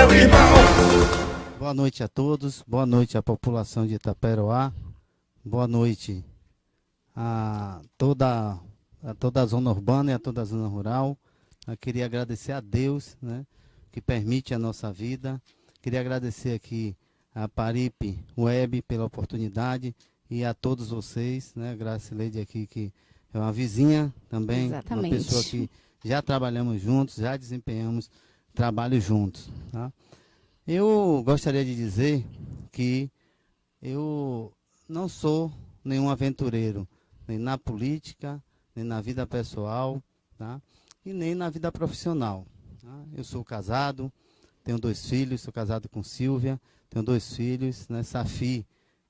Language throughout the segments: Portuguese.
meu irmão. Boa noite a todos, boa noite à população de Itaperoá, boa noite a toda a zona urbana e a toda a zona rural. Eu queria agradecer a Deus, né, que permite a nossa vida. Queria agradecer aqui a Paripe Web pela oportunidade e a todos vocês, né, Gracileide aqui, que é uma vizinha também, Exatamente. uma pessoa que já trabalhamos juntos, já desempenhamos trabalho juntos, tá? Eu gostaria de dizer que eu não sou nenhum aventureiro, nem na política, nem na vida pessoal, tá? E nem na vida profissional, tá? Eu sou casado, tenho 2 filhos, sou casado com Silvia, tenho 2 filhos, né, Safi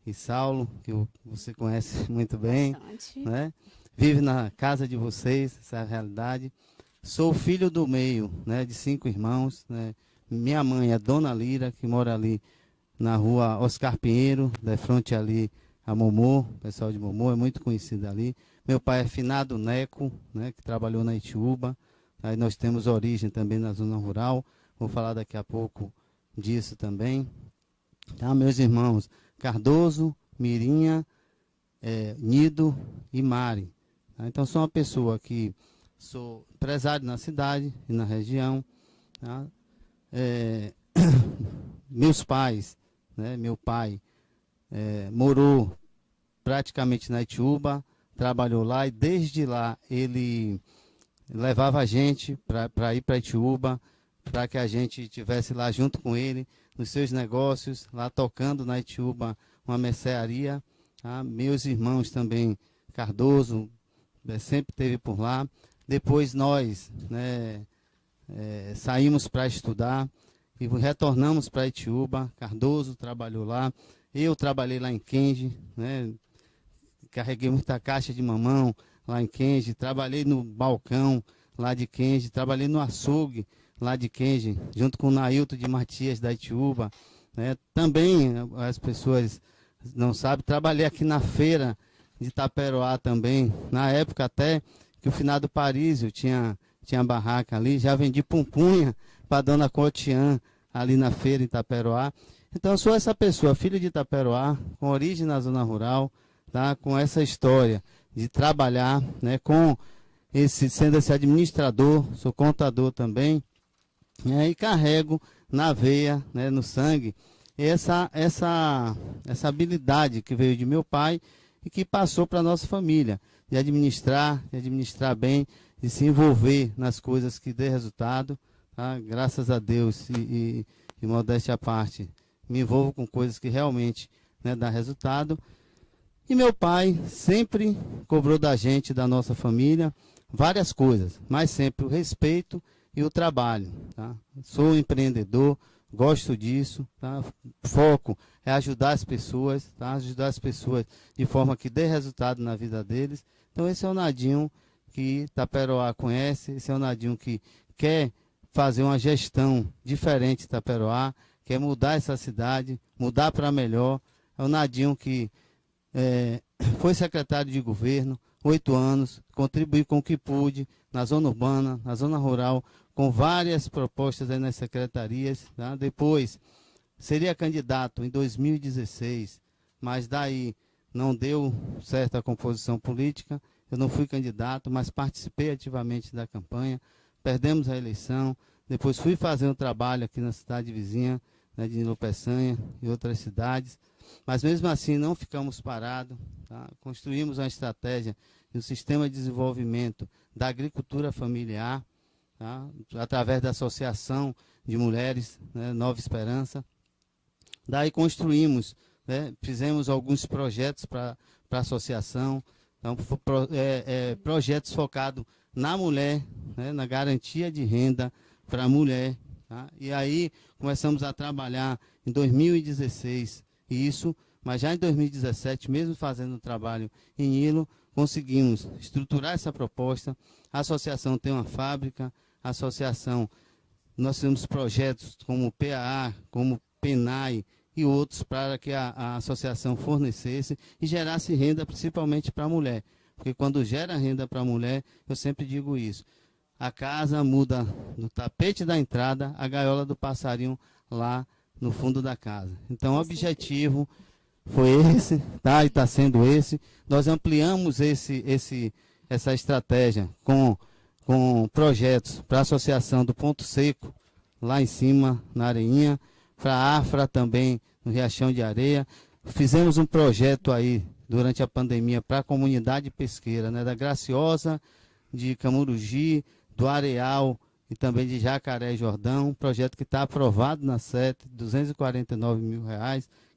e Saulo, que você conhece muito bem, Bastante. né? Vive na casa de vocês, essa é a realidade. Sou filho do meio, né, de 5 irmãos, né? Minha mãe é Dona Lira, que mora ali na rua Oscar Pinheiro, de frente ali a Momô, o pessoal de Momô é muito conhecido ali. Meu pai é Finado Neco, né, que trabalhou na Itiúba. Aí nós temos origem também na zona rural, vou falar daqui a pouco disso também. Tá, meus irmãos Cardoso, Mirinha, Nido e Mari. Tá? Então sou uma pessoa que sou empresário na cidade e na região, tá? Meus pais, né, meu pai morou praticamente na Itiúba, trabalhou lá e desde lá ele levava a gente para ir para Itiúba, para que a gente estivesse lá junto com ele, nos seus negócios, lá tocando na Itiúba uma mercearia. Tá? Meus irmãos também, Cardoso, sempre esteve por lá. Depois nós, né, saímos para estudar e retornamos para Itiúba. Cardoso trabalhou lá, eu trabalhei lá em Kenji, né, carreguei muita caixa de mamão lá em Kenji, trabalhei no balcão lá de Kenji, trabalhei no açougue lá de Kenji, junto com o Nailton de Matias da Itiúba, né. Também as pessoas não sabem, trabalhei aqui na feira de Itaperoá também, na época até que o finado Parísio tinha barraca ali, já vendi pumpunha para a dona Cotian ali na feira em Itaperoá. Então eu sou essa pessoa, filho de Itaperoá, com origem na zona rural, tá? Com essa história de trabalhar, né, sendo esse administrador, sou contador também, né, e carrego na veia, né, no sangue, essa habilidade que veio de meu pai e que passou para a nossa família, de administrar bem, de se envolver nas coisas que dê resultado, tá? Graças a Deus e modéstia à parte, me envolvo com coisas que realmente, né, dá resultado. E meu pai sempre cobrou da gente, da nossa família, várias coisas, mas sempre o respeito e o trabalho, tá? Sou empreendedor, gosto disso, tá? Foco é ajudar as pessoas, tá? Ajudar as pessoas de forma que dê resultado na vida deles. Então esse é o Nadinho que Itaperoá conhece, esse é o Nadinho que quer fazer uma gestão diferente de Itaperoá, quer mudar essa cidade, mudar para melhor. É o Nadinho que foi secretário de governo, 8 anos, contribuí com o que pude na zona urbana, na zona rural, com várias propostas aí nas secretarias, tá? Depois seria candidato em 2016, mas daí não deu certa composição política, eu não fui candidato, mas participei ativamente da campanha, perdemos a eleição, depois fui fazer um trabalho aqui na cidade vizinha, né, de Nilo Peçanha e outras cidades, mas mesmo assim não ficamos parados, tá? Construímos uma estratégia e um sistema de desenvolvimento da agricultura familiar, tá? Através da Associação de Mulheres, né, Nova Esperança. Daí construímos, né, fizemos alguns projetos para a associação, então, projetos focados na mulher, né, na garantia de renda para a mulher. Tá? E aí começamos a trabalhar em 2016 isso, mas já em 2017, mesmo fazendo o trabalho em Nilo, conseguimos estruturar essa proposta. A associação tem uma fábrica, a associação, nós temos projetos como PAA, como PENAI e outros para que a associação fornecesse e gerasse renda principalmente para a mulher. Porque quando gera renda para a mulher, eu sempre digo isso, a casa muda do tapete da entrada, a gaiola do passarinho lá no fundo da casa. Então, o objetivo foi esse, tá? E está sendo esse. Nós ampliamos essa estratégia com projetos para a Associação do Ponto Seco, lá em cima, na Areinha, para a Afra também, no Riachão de Areia. Fizemos um projeto aí, durante a pandemia, para a comunidade pesqueira, né? Da Graciosa, de Camurugi, do Areal e também de Jacaré e Jordão. Um projeto que está aprovado na SET, R$249 mil,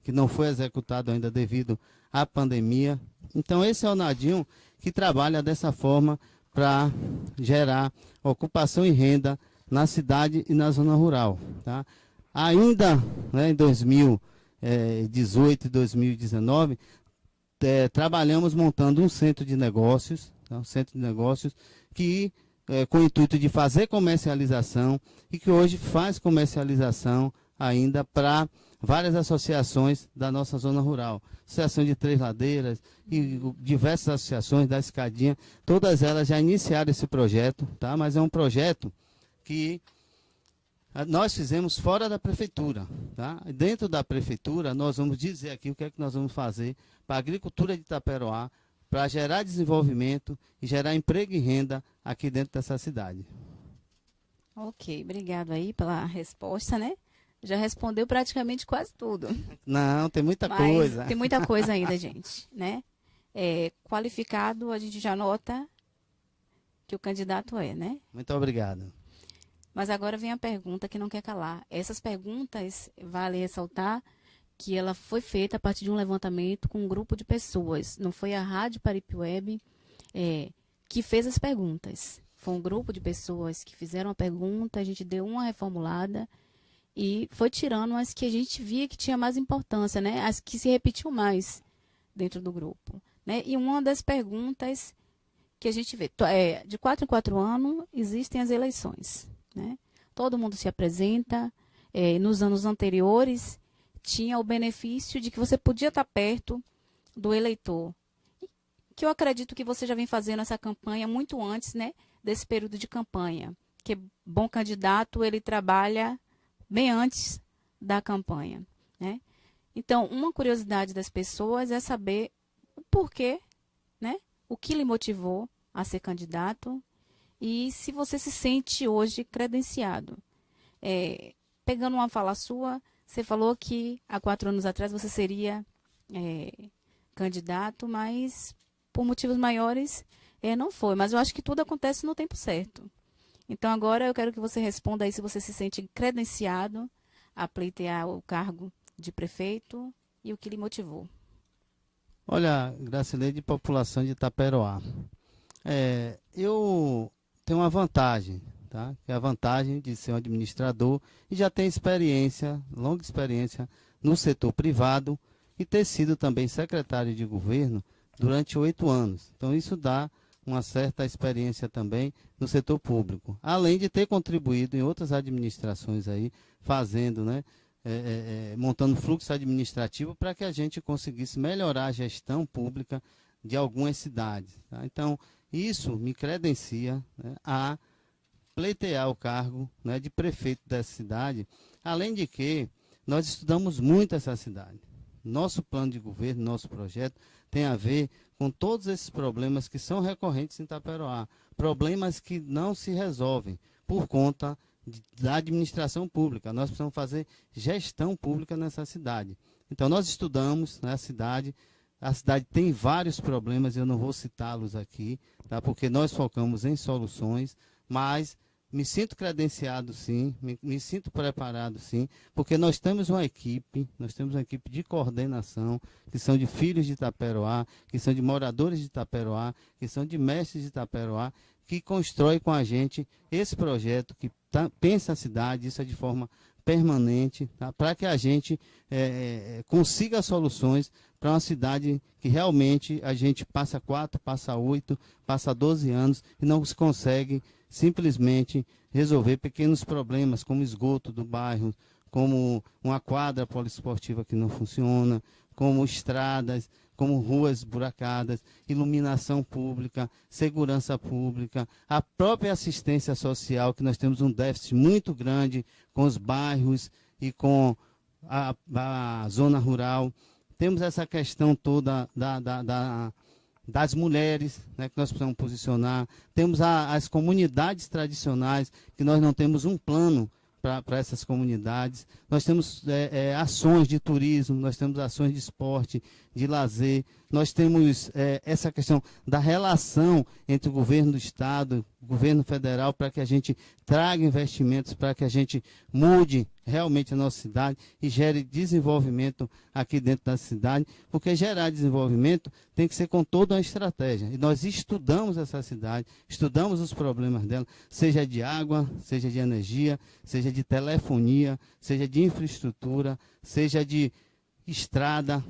que não foi executado ainda devido à pandemia. Então, esse é o Nadinho que trabalha dessa forma para gerar ocupação e renda na cidade e na zona rural. Tá? Ainda, né, em 2018 e 2019, trabalhamos montando um centro de negócios, tá? Um centro de negócios que, com o intuito de fazer comercialização e que hoje faz comercialização ainda para várias associações da nossa zona rural. Associação de Três Ladeiras e diversas associações da Escadinha, todas elas já iniciaram esse projeto, tá? Mas é um projeto que nós fizemos fora da prefeitura, tá? Dentro da prefeitura, nós vamos dizer aqui o que é que nós vamos fazer para a agricultura de Itaperoá, para gerar desenvolvimento e gerar emprego e renda aqui dentro dessa cidade. Ok, obrigado aí pela resposta, né? Já respondeu praticamente quase tudo. Não, tem muita coisa. Tem muita coisa ainda, gente, né? Qualificado, a gente já nota que o candidato é, né? Muito obrigado. Mas agora vem a pergunta que não quer calar. Essas perguntas, vale ressaltar que ela foi feita a partir de um levantamento com um grupo de pessoas. Não foi a Rádio Paripe-Web que fez as perguntas. Foi um grupo de pessoas que fizeram a pergunta, a gente deu uma reformulada e foi tirando as que a gente via que tinha mais importância, né? As que se repetiam mais dentro do grupo, né? E uma das perguntas que a gente vê, de 4 em 4 anos existem as eleições, né? Todo mundo se apresenta. Nos anos anteriores tinha o benefício de que você podia estar perto do eleitor, que eu acredito que você já vem fazendo essa campanha muito antes, né, desse período de campanha, que bom candidato ele trabalha bem antes da campanha, né? Então, uma curiosidade das pessoas é saber o porquê, né? O que lhe motivou a ser candidato e se você se sente hoje credenciado. Pegando uma fala sua, você falou que há 4 anos atrás você seria candidato, mas por motivos maiores não foi. Mas eu acho que tudo acontece no tempo certo. Então, agora eu quero que você responda aí se você se sente credenciado a pleitear o cargo de prefeito e o que lhe motivou. Olha, Gracileide, população de Itaperoá, eu tenho uma vantagem, tá? Que é a vantagem de ser um administrador e já ter experiência, longa experiência no setor privado e ter sido também secretário de governo durante 8 anos. Então, isso dá uma certa experiência também no setor público, além de ter contribuído em outras administrações aí, fazendo, né, montando fluxo administrativo para que a gente conseguisse melhorar a gestão pública de algumas cidades. Tá? Então, isso me credencia, né, a pleitear o cargo, né, de prefeito dessa cidade, além de que nós estudamos muito essa cidade. Nosso plano de governo, nosso projeto, tem a ver com todos esses problemas que são recorrentes em Itaperoá. Problemas que não se resolvem por conta da administração pública. Nós precisamos fazer gestão pública nessa cidade. Então, nós estudamos, né, a cidade tem vários problemas, eu não vou citá-los aqui, tá, porque nós focamos em soluções, mas me sinto credenciado sim, me sinto preparado sim, porque nós temos uma equipe de coordenação, que são de filhos de Itaperoá, que são de moradores de Itaperoá, que são de mestres de Itaperoá, que constrói com a gente esse projeto, que pensa a cidade, isso é de forma permanente, tá? Para que a gente consiga soluções para uma cidade que realmente a gente passa 4, passa 8, passa 12 anos e não se consegue simplesmente resolver pequenos problemas como esgoto do bairro, como uma quadra poliesportiva que não funciona, como estradas, como ruas buracadas, iluminação pública, segurança pública, a própria assistência social, que nós temos um déficit muito grande com os bairros e com a zona rural. Temos essa questão toda das mulheres, né, que nós precisamos posicionar. Temos as comunidades tradicionais, que nós não temos um plano para essas comunidades. Nós temos ações de turismo, nós temos ações de esporte, de lazer. Nós temos essa questão da relação entre o governo do Estado, o governo federal, para que a gente traga investimentos, para que a gente mude realmente a nossa cidade e gere desenvolvimento aqui dentro da cidade, porque gerar desenvolvimento tem que ser com toda uma estratégia. E nós estudamos essa cidade, estudamos os problemas dela, seja de água, seja de energia, seja de telefonia, seja de infraestrutura, seja de estrada,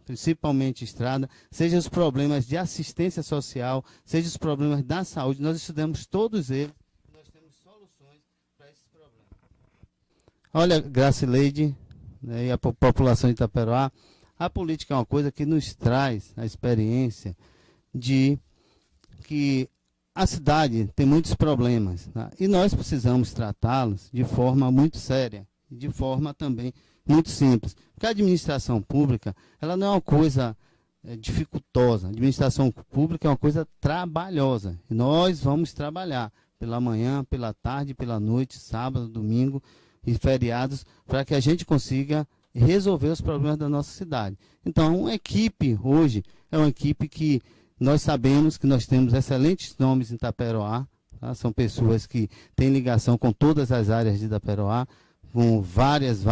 principalmente estrada, seja os problemas de assistência social, seja os problemas da saúde. Nós estudamos todos eles e nós temos soluções para esses problemas. Olha, Gracileide, né, e a população de Itaperoá, a política é uma coisa que nos traz a experiência de que a cidade tem muitos problemas, tá? E nós precisamos tratá-los de forma muito séria, de forma também muito simples. Porque a administração pública, ela não é uma coisa dificultosa. A administração pública é uma coisa trabalhosa. E nós vamos trabalhar pela manhã, pela tarde, pela noite, sábado, domingo e feriados, para que a gente consiga resolver os problemas da nossa cidade. Então, uma equipe hoje é uma equipe que nós sabemos que nós temos excelentes nomes em Itaperoá, tá? São pessoas que têm ligação com todas as áreas de Itaperoá, com várias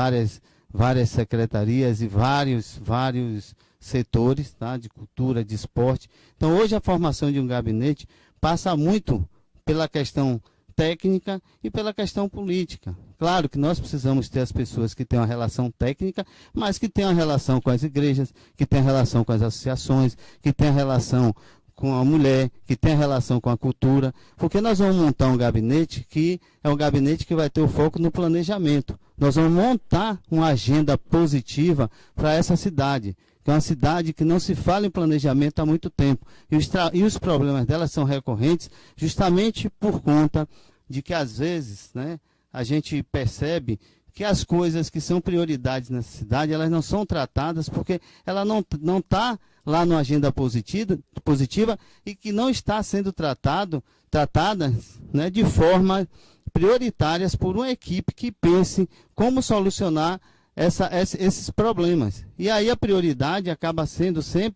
secretarias e vários setores, tá? De cultura, de esporte. Então, hoje a formação de um gabinete passa muito pela questão técnica e pela questão política. Claro que nós precisamos ter as pessoas que têm uma relação técnica, mas que têm uma relação com as igrejas, que têm a relação com as associações, que têm a relação com a mulher, que tem a relação com a cultura, porque nós vamos montar um gabinete que é um gabinete que vai ter o foco no planejamento. Nós vamos montar uma agenda positiva para essa cidade, que é uma cidade que não se fala em planejamento há muito tempo. E os problemas dela são recorrentes justamente por conta de que, às vezes, né, a gente percebe que as coisas que são prioridades nessa cidade, elas não são tratadas porque ela não está lá na agenda positiva e que não está sendo tratada, né, de forma prioritárias por uma equipe que pense como solucionar esses problemas. E aí a prioridade acaba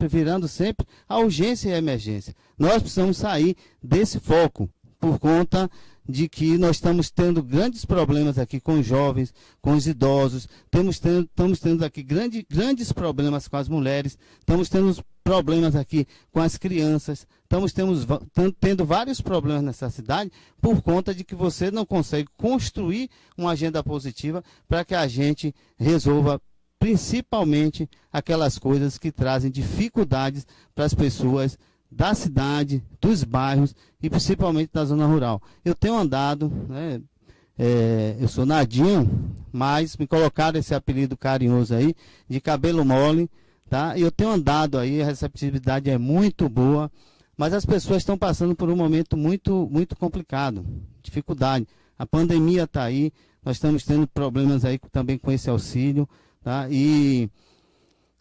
virando sempre a urgência e a emergência. Nós precisamos sair desse foco por conta de que nós estamos tendo grandes problemas aqui com os jovens, com os idosos, estamos tendo aqui grandes problemas com as mulheres, estamos tendo problemas aqui com as crianças, estamos tendo vários problemas nessa cidade por conta de que você não consegue construir uma agenda positiva para que a gente resolva principalmente aquelas coisas que trazem dificuldades para as pessoas da cidade, dos bairros e principalmente da zona rural. Eu tenho andado, né, eu sou Nadinho, mas me colocaram esse apelido carinhoso aí, de cabelo mole, tá? E eu tenho andado aí, a receptividade é muito boa, mas as pessoas estão passando por um momento muito complicado, dificuldade. A pandemia está aí, nós estamos tendo problemas aí também com esse auxílio, tá? E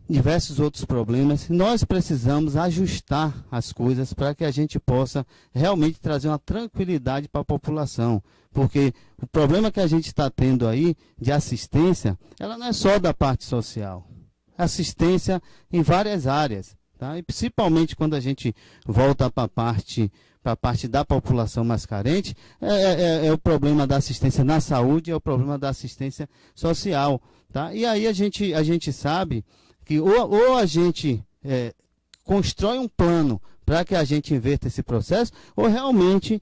diversos outros problemas. Nós precisamos ajustar as coisas para que a gente possa realmente trazer uma tranquilidade para a população, porque o problema que a gente está tendo aí de assistência, ela não é só da parte social, assistência em várias áreas, tá? E principalmente quando a gente volta para a parte da população mais carente, é o problema da assistência na saúde, é o problema da assistência social, tá? E aí a gente sabe que ou a gente constrói um plano para que a gente inverta esse processo, ou realmente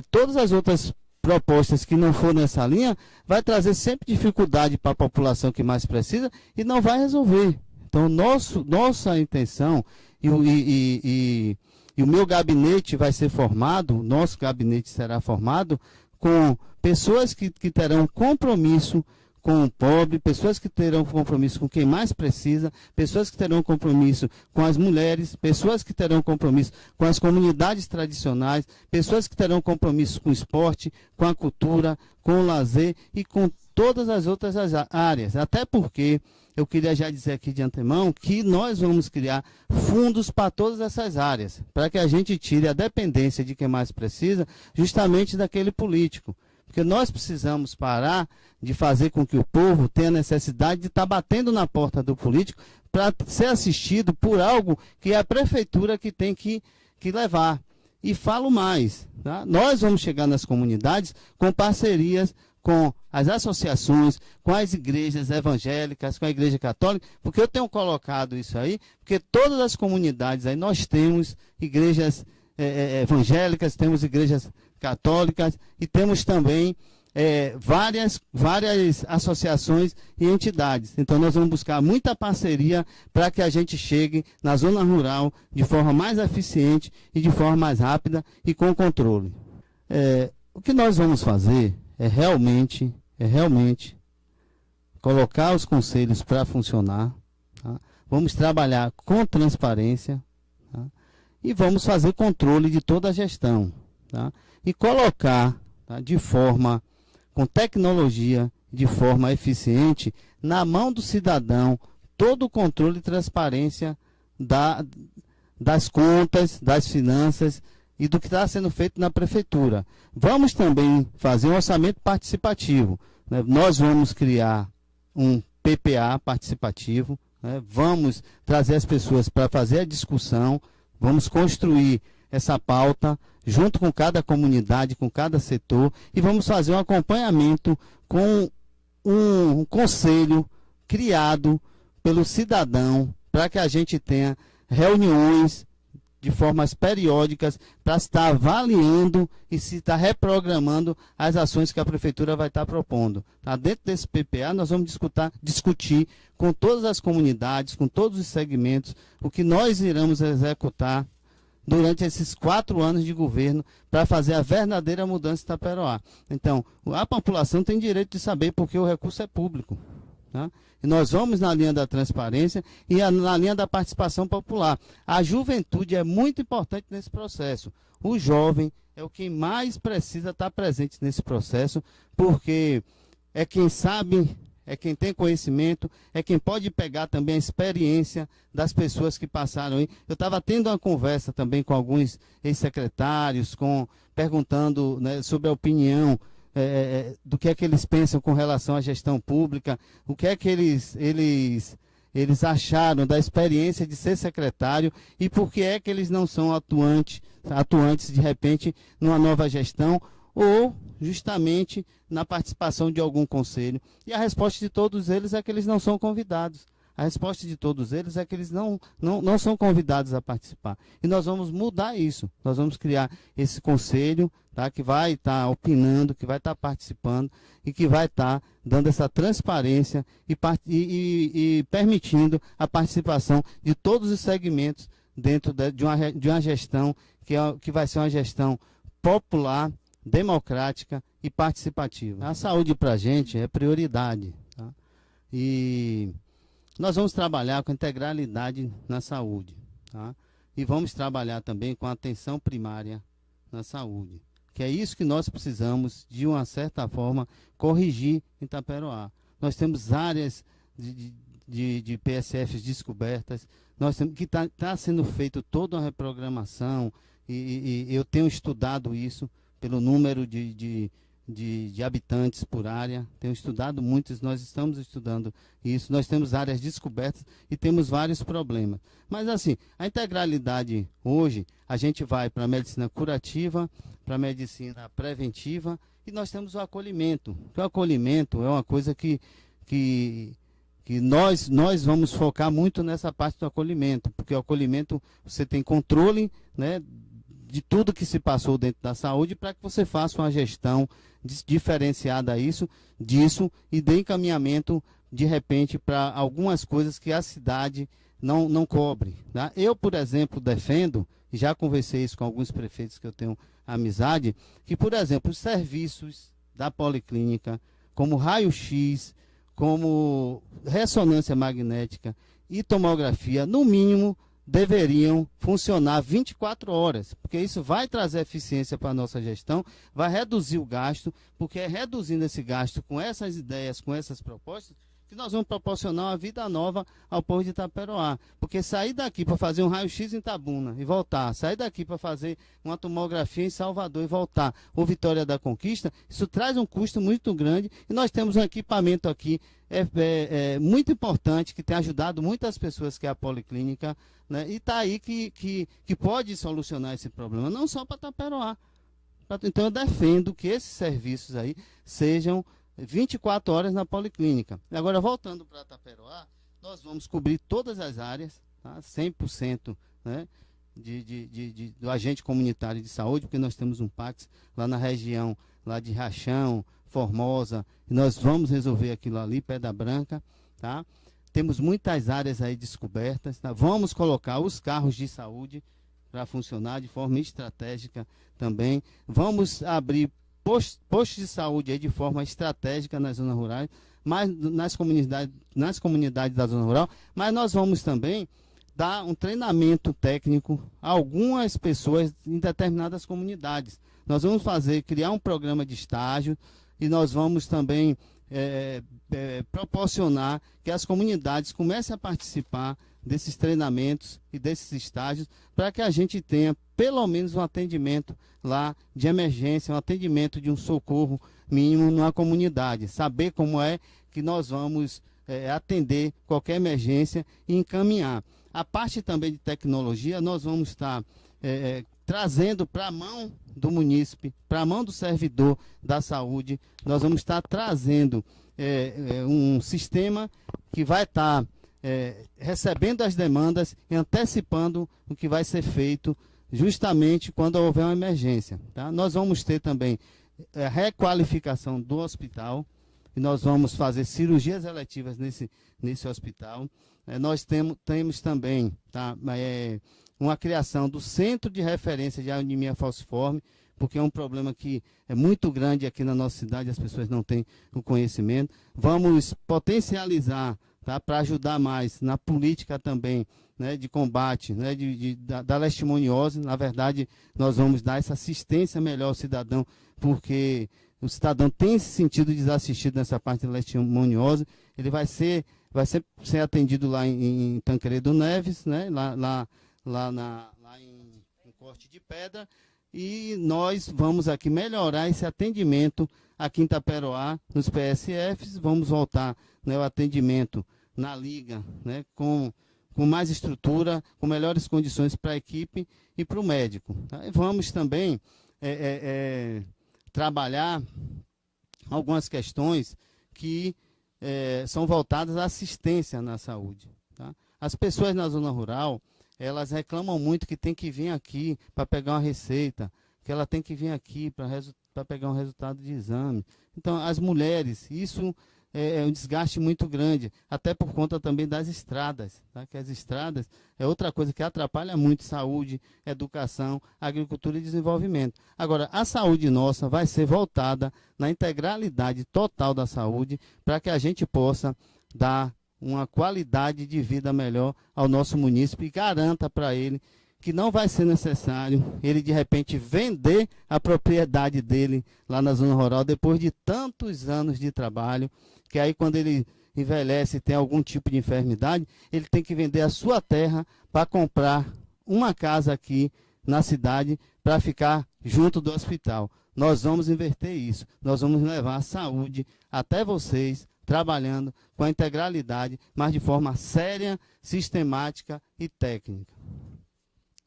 todas as outras propostas que não for nessa linha, vai trazer sempre dificuldade para a população que mais precisa e não vai resolver. Então, nossa intenção e o meu gabinete vai ser formado, nosso gabinete será formado com pessoas que terão compromisso com o pobre, pessoas que terão compromisso com quem mais precisa, pessoas que terão compromisso com as mulheres, pessoas que terão compromisso com as comunidades tradicionais, pessoas que terão compromisso com o esporte, com a cultura, com o lazer e com todas as outras áreas. Até porque eu queria já dizer aqui de antemão que nós vamos criar fundos para todas essas áreas, para que a gente tire a dependência de quem mais precisa, justamente daquele político. Porque nós precisamos parar de fazer com que o povo tenha necessidade de estar batendo na porta do político para ser assistido por algo que é a prefeitura que tem que levar. E falo mais, tá? Nós vamos chegar nas comunidades com parcerias com as associações, com as igrejas evangélicas, com a igreja católica, porque eu tenho colocado isso aí, porque todas as comunidades aí nós temos igrejas evangélicas, temos igrejas católicas e temos também várias associações e entidades. Então nós vamos buscar muita parceria para que a gente chegue na zona rural de forma mais eficiente e de forma mais rápida e com controle. O que nós vamos fazer é realmente colocar os conselhos para funcionar, tá? Vamos trabalhar com transparência, tá? E vamos fazer controle de toda a gestão, tá? E colocar, tá, de forma, com tecnologia, de forma eficiente, na mão do cidadão, todo o controle e transparência das contas, das finanças e do que está sendo feito na prefeitura. Vamos também fazer um orçamento participativo, né? Nós vamos criar um PPA participativo, né? Vamos trazer as pessoas para fazer a discussão, vamos construir essa pauta junto com cada comunidade, com cada setor, e vamos fazer um acompanhamento com um conselho criado pelo cidadão para que a gente tenha reuniões de formas periódicas para estar avaliando e se estar reprogramando as ações que a prefeitura vai estar propondo. Tá? Dentro desse PPA nós vamos discutir com todas as comunidades, com todos os segmentos, o que nós iremos executar durante esses 4 anos de governo para fazer a verdadeira mudança em Itaperoá. Então, a população tem direito de saber porque o recurso é público. Tá? E nós vamos na linha da transparência e na linha da participação popular. A juventude é muito importante nesse processo. O jovem é o que mais precisa estar presente nesse processo, porque é quem sabe, é quem tem conhecimento, é quem pode pegar também a experiência das pessoas que passaram aí. Eu estava tendo uma conversa também com alguns ex-secretários, perguntando, né, sobre a opinião do que é que eles pensam com relação à gestão pública, o que é que eles acharam da experiência de ser secretário e por que é que eles não são atuantes de repente numa nova gestão ou justamente na participação de algum conselho. E a resposta de todos eles é que eles não são convidados. A resposta de todos eles é que eles não são convidados a participar. E nós vamos mudar isso. Nós vamos criar esse conselho, tá, que vai estar opinando, que vai estar participando e que vai estar dando essa transparência e permitindo a participação de todos os segmentos dentro de uma gestão que vai ser uma gestão popular, democrática e participativa. A saúde para a gente é prioridade. Tá? E nós vamos trabalhar com integralidade na saúde. Tá? E vamos trabalhar também com atenção primária na saúde. Que é isso que nós precisamos, de uma certa forma, corrigir em Itaperoá. Nós temos áreas de PSFs descobertas, nós temos que está sendo feito toda uma reprogramação, e eu tenho estudado isso pelo número de habitantes por área, tenho estudado muitos, nós estamos estudando isso, nós temos áreas descobertas e temos vários problemas. Mas assim, a integralidade hoje, a gente vai para a medicina curativa, para a medicina preventiva e nós temos o acolhimento. O acolhimento é uma coisa que nós vamos focar muito nessa parte do acolhimento, porque o acolhimento você tem controle, né, de tudo que se passou dentro da saúde para que você faça uma gestão diferenciada disso e dê encaminhamento de repente para algumas coisas que a cidade não cobre. Tá? Eu, por exemplo, defendo, e já conversei isso com alguns prefeitos que eu tenho amizade, que, por exemplo, os serviços da policlínica, como raio-x, como ressonância magnética e tomografia, no mínimo, deveriam funcionar 24 horas, porque isso vai trazer eficiência para a nossa gestão, vai reduzir o gasto, porque é reduzindo esse gasto com essas ideias, com essas propostas, que nós vamos proporcionar uma vida nova ao povo de Itaperoá. Porque sair daqui para fazer um raio-x em Itabuna e voltar, sair daqui para fazer uma tomografia em Salvador e voltar, ou Vitória da Conquista, isso traz um custo muito grande, e nós temos um equipamento aqui muito importante, que tem ajudado muitas pessoas, que é a Policlínica, né? E está aí que pode solucionar esse problema, não só para Itaperoá. Então eu defendo que esses serviços aí sejam 24 horas na Policlínica. Agora, voltando para Itaperoá, nós vamos cobrir todas as áreas, tá? 100%, né, do agente comunitário de saúde, porque nós temos um PAX lá na região lá de Rachão, Formosa, e nós vamos resolver aquilo ali, Pedra Branca, tá? Temos muitas áreas aí descobertas, tá? Vamos colocar os carros de saúde para funcionar de forma estratégica também. Vamos abrir postos de saúde aí de forma estratégica nas zonas rurais, mas nas comunidades da zona rural, mas nós vamos também dar um treinamento técnico a algumas pessoas em determinadas comunidades. Nós vamos criar um programa de estágio, e nós vamos também proporcionar que as comunidades comecem a participar desses treinamentos e desses estágios, para que a gente tenha pelo menos um atendimento lá de emergência, um atendimento de um socorro mínimo numa comunidade, saber como é que nós vamos atender qualquer emergência e encaminhar. A parte também de tecnologia, nós vamos estar trazendo para a mão do munícipe, para a mão do servidor da saúde, nós vamos estar trazendo um sistema que vai estar recebendo as demandas e antecipando o que vai ser feito justamente quando houver uma emergência. Tá? Nós vamos ter também a requalificação do hospital, e nós vamos fazer cirurgias eletivas nesse hospital. Nós temos também, tá, uma criação do Centro de Referência de Anemia Falciforme, porque é um problema que é muito grande aqui na nossa cidade, as pessoas não têm o conhecimento. Vamos potencializar, tá, para ajudar mais na política também, né, de combate, né, da leishmaniose. Na verdade, nós vamos dar essa assistência melhor ao cidadão, porque o cidadão tem se sentido desassistido nessa parte da leishmaniose. Ele vai ser atendido lá em Tancredo Neves, né, lá em Corte de Pedra, e nós vamos aqui melhorar esse atendimento aqui em Itaperoá, nos PSFs. Vamos voltar, né, o atendimento na liga, né, com mais estrutura, com melhores condições para a equipe e para o médico. Tá? E vamos também trabalhar algumas questões que são voltadas à assistência na saúde. Tá? As pessoas na zona rural, elas reclamam muito que tem que vir aqui para pegar uma receita, que ela tem que vir aqui para pegar um resultado de exame. Então, as mulheres, isso é um desgaste muito grande, até por conta também das estradas, tá? Que as estradas é outra coisa que atrapalha muito saúde, educação, agricultura e desenvolvimento. Agora, a saúde nossa vai ser voltada na integralidade total da saúde, para que a gente possa dar uma qualidade de vida melhor ao nosso munícipe, e garanta para ele que não vai ser necessário ele de repente vender a propriedade dele lá na zona rural depois de tantos anos de trabalho, que aí quando ele envelhece e tem algum tipo de enfermidade, ele tem que vender a sua terra para comprar uma casa aqui na cidade para ficar junto do hospital. Nós vamos inverter isso, nós vamos levar a saúde até vocês, trabalhando com a integralidade, mas de forma séria, sistemática e técnica.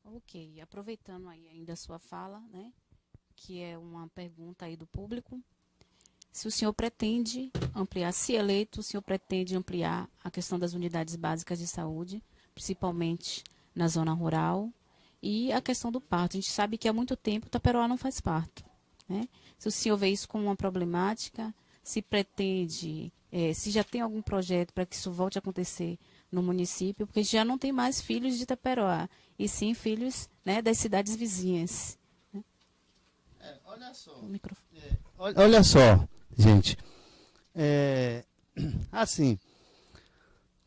Ok, aproveitando aí ainda a sua fala, né, que é uma pergunta aí do público, se o senhor pretende ampliar, se eleito, o senhor pretende ampliar a questão das unidades básicas de saúde, principalmente na zona rural, e a questão do parto. A gente sabe que há muito tempo Itaperoá não faz parto, né? Se o senhor vê isso como uma problemática, se pretende, se já tem algum projeto para que isso volte a acontecer no município, porque já não tem mais filhos de Itaperoá, e sim filhos, né, das cidades vizinhas. Olha só, olha só, gente, assim,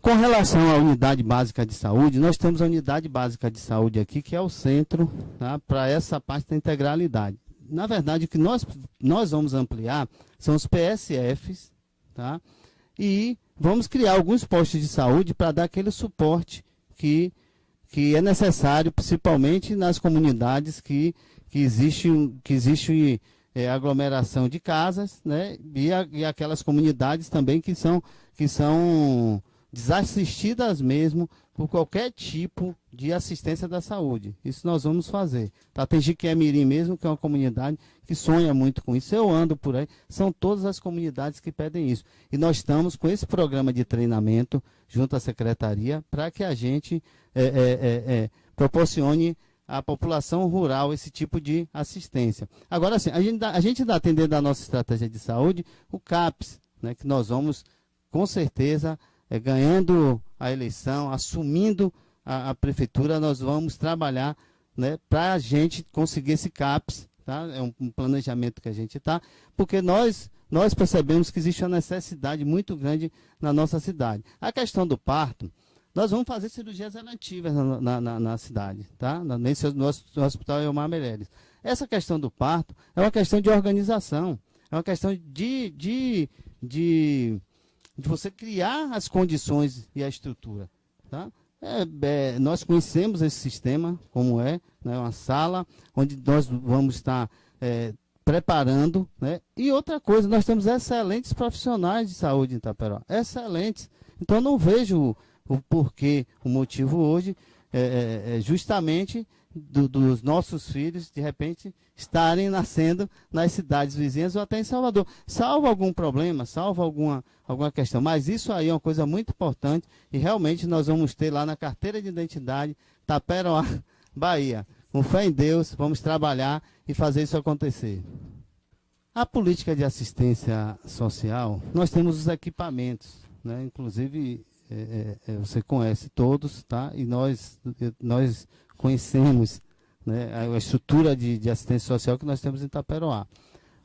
Com relação à unidade básica de saúde, nós temos a unidade básica de saúde aqui, que é o centro, tá, para essa parte da integralidade. Na verdade, o que nós vamos ampliar são os PSFs, tá, e vamos criar alguns postos de saúde para dar aquele suporte que é necessário, principalmente nas comunidades que existe aglomeração de casas, né, e aquelas comunidades também que são desassistidas mesmo por qualquer tipo de assistência da saúde. Isso nós vamos fazer. Tá? Tem Jiqué-Mirim mesmo, que é uma comunidade que sonha muito com isso. Eu ando por aí, são todas as comunidades que pedem isso. E nós estamos com esse programa de treinamento junto à secretaria para que a gente proporcione à população rural esse tipo de assistência. Agora, assim, a gente está atendendo a nossa estratégia de saúde, o CAPS, né, que nós vamos, com certeza, ganhando a eleição, assumindo a prefeitura, nós vamos trabalhar, né, para a gente conseguir esse CAPS, tá? É um planejamento que a gente está, porque nós percebemos que existe uma necessidade muito grande na nossa cidade. A questão do parto, nós vamos fazer cirurgias eletivas na cidade, tá? Nesse nosso hospital Elmar Meireles. Essa questão do parto é uma questão de organização, é uma questão de você criar as condições e a estrutura, tá? Nós conhecemos esse sistema, como né, uma sala onde nós vamos estar preparando, né? E outra coisa, nós temos excelentes profissionais de saúde em Itaperoá, excelentes. Então, não vejo o porquê, o motivo hoje justamente dos nossos filhos, de repente, estarem nascendo nas cidades vizinhas ou até em Salvador. Salvo algum problema, salvo alguma questão. Mas isso aí é uma coisa muito importante e realmente nós vamos ter lá na carteira de identidade Itaperoá, Bahia. Com fé em Deus, vamos trabalhar e fazer isso acontecer. A política de assistência social, nós temos os equipamentos, né? Inclusive, você conhece todos, tá? E nós conhecemos, né, a estrutura de assistência social que nós temos em Itaperoá.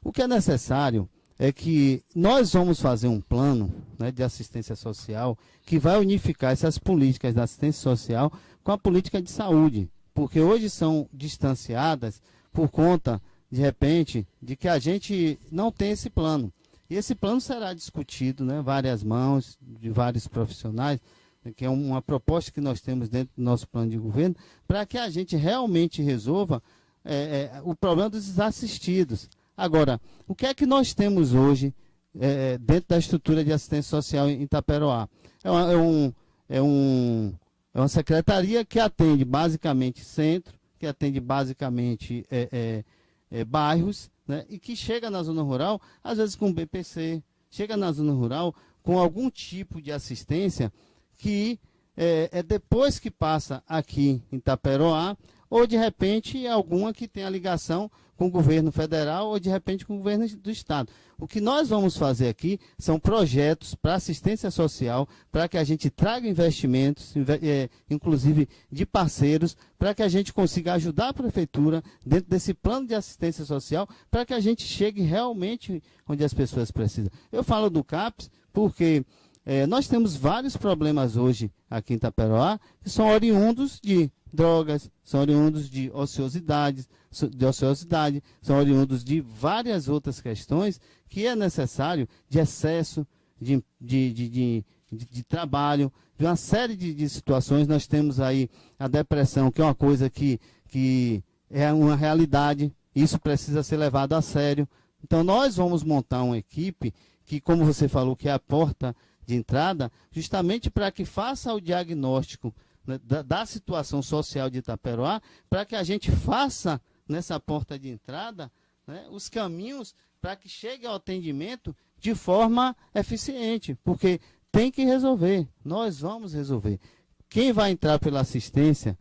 O que é necessário é que nós vamos fazer um plano, né, de assistência social que vai unificar essas políticas da assistência social com a política de saúde, porque hoje são distanciadas por conta, de repente, de que a gente não tem esse plano. E esse plano será discutido, né, várias mãos, de vários profissionais, que é uma proposta que nós temos dentro do nosso plano de governo, para que a gente realmente resolva o problema dos desassistidos. Agora, o que é que nós temos hoje dentro da estrutura de assistência social em Itaperoá? É uma secretaria que atende basicamente centro, que atende basicamente bairros, né, e que chega na zona rural, às vezes com BPC, chega na zona rural com algum tipo de assistência que depois que passa aqui em Itaperoá, ou de repente alguma que tem a ligação com o governo federal, ou de repente com o governo do estado. O que nós vamos fazer aqui são projetos para assistência social, para que a gente traga investimentos, inclusive de parceiros, para que a gente consiga ajudar a prefeitura dentro desse plano de assistência social, para que a gente chegue realmente onde as pessoas precisam. Eu falo do CAPS porque nós temos vários problemas hoje aqui em Itaperoá que são oriundos de drogas, são oriundos de ociosidade, são oriundos de várias outras questões que é necessário de excesso de trabalho, de uma série de situações. Nós temos aí a depressão, que é uma coisa que é uma realidade, isso precisa ser levado a sério. Então nós vamos montar uma equipe que, como você falou, que é a porta de entrada, justamente para que faça o diagnóstico, né, da situação social de Itaperoá, para que a gente faça nessa porta de entrada, né, os caminhos para que chegue ao atendimento de forma eficiente, porque tem que resolver, nós vamos resolver. Quem vai entrar pela assistência,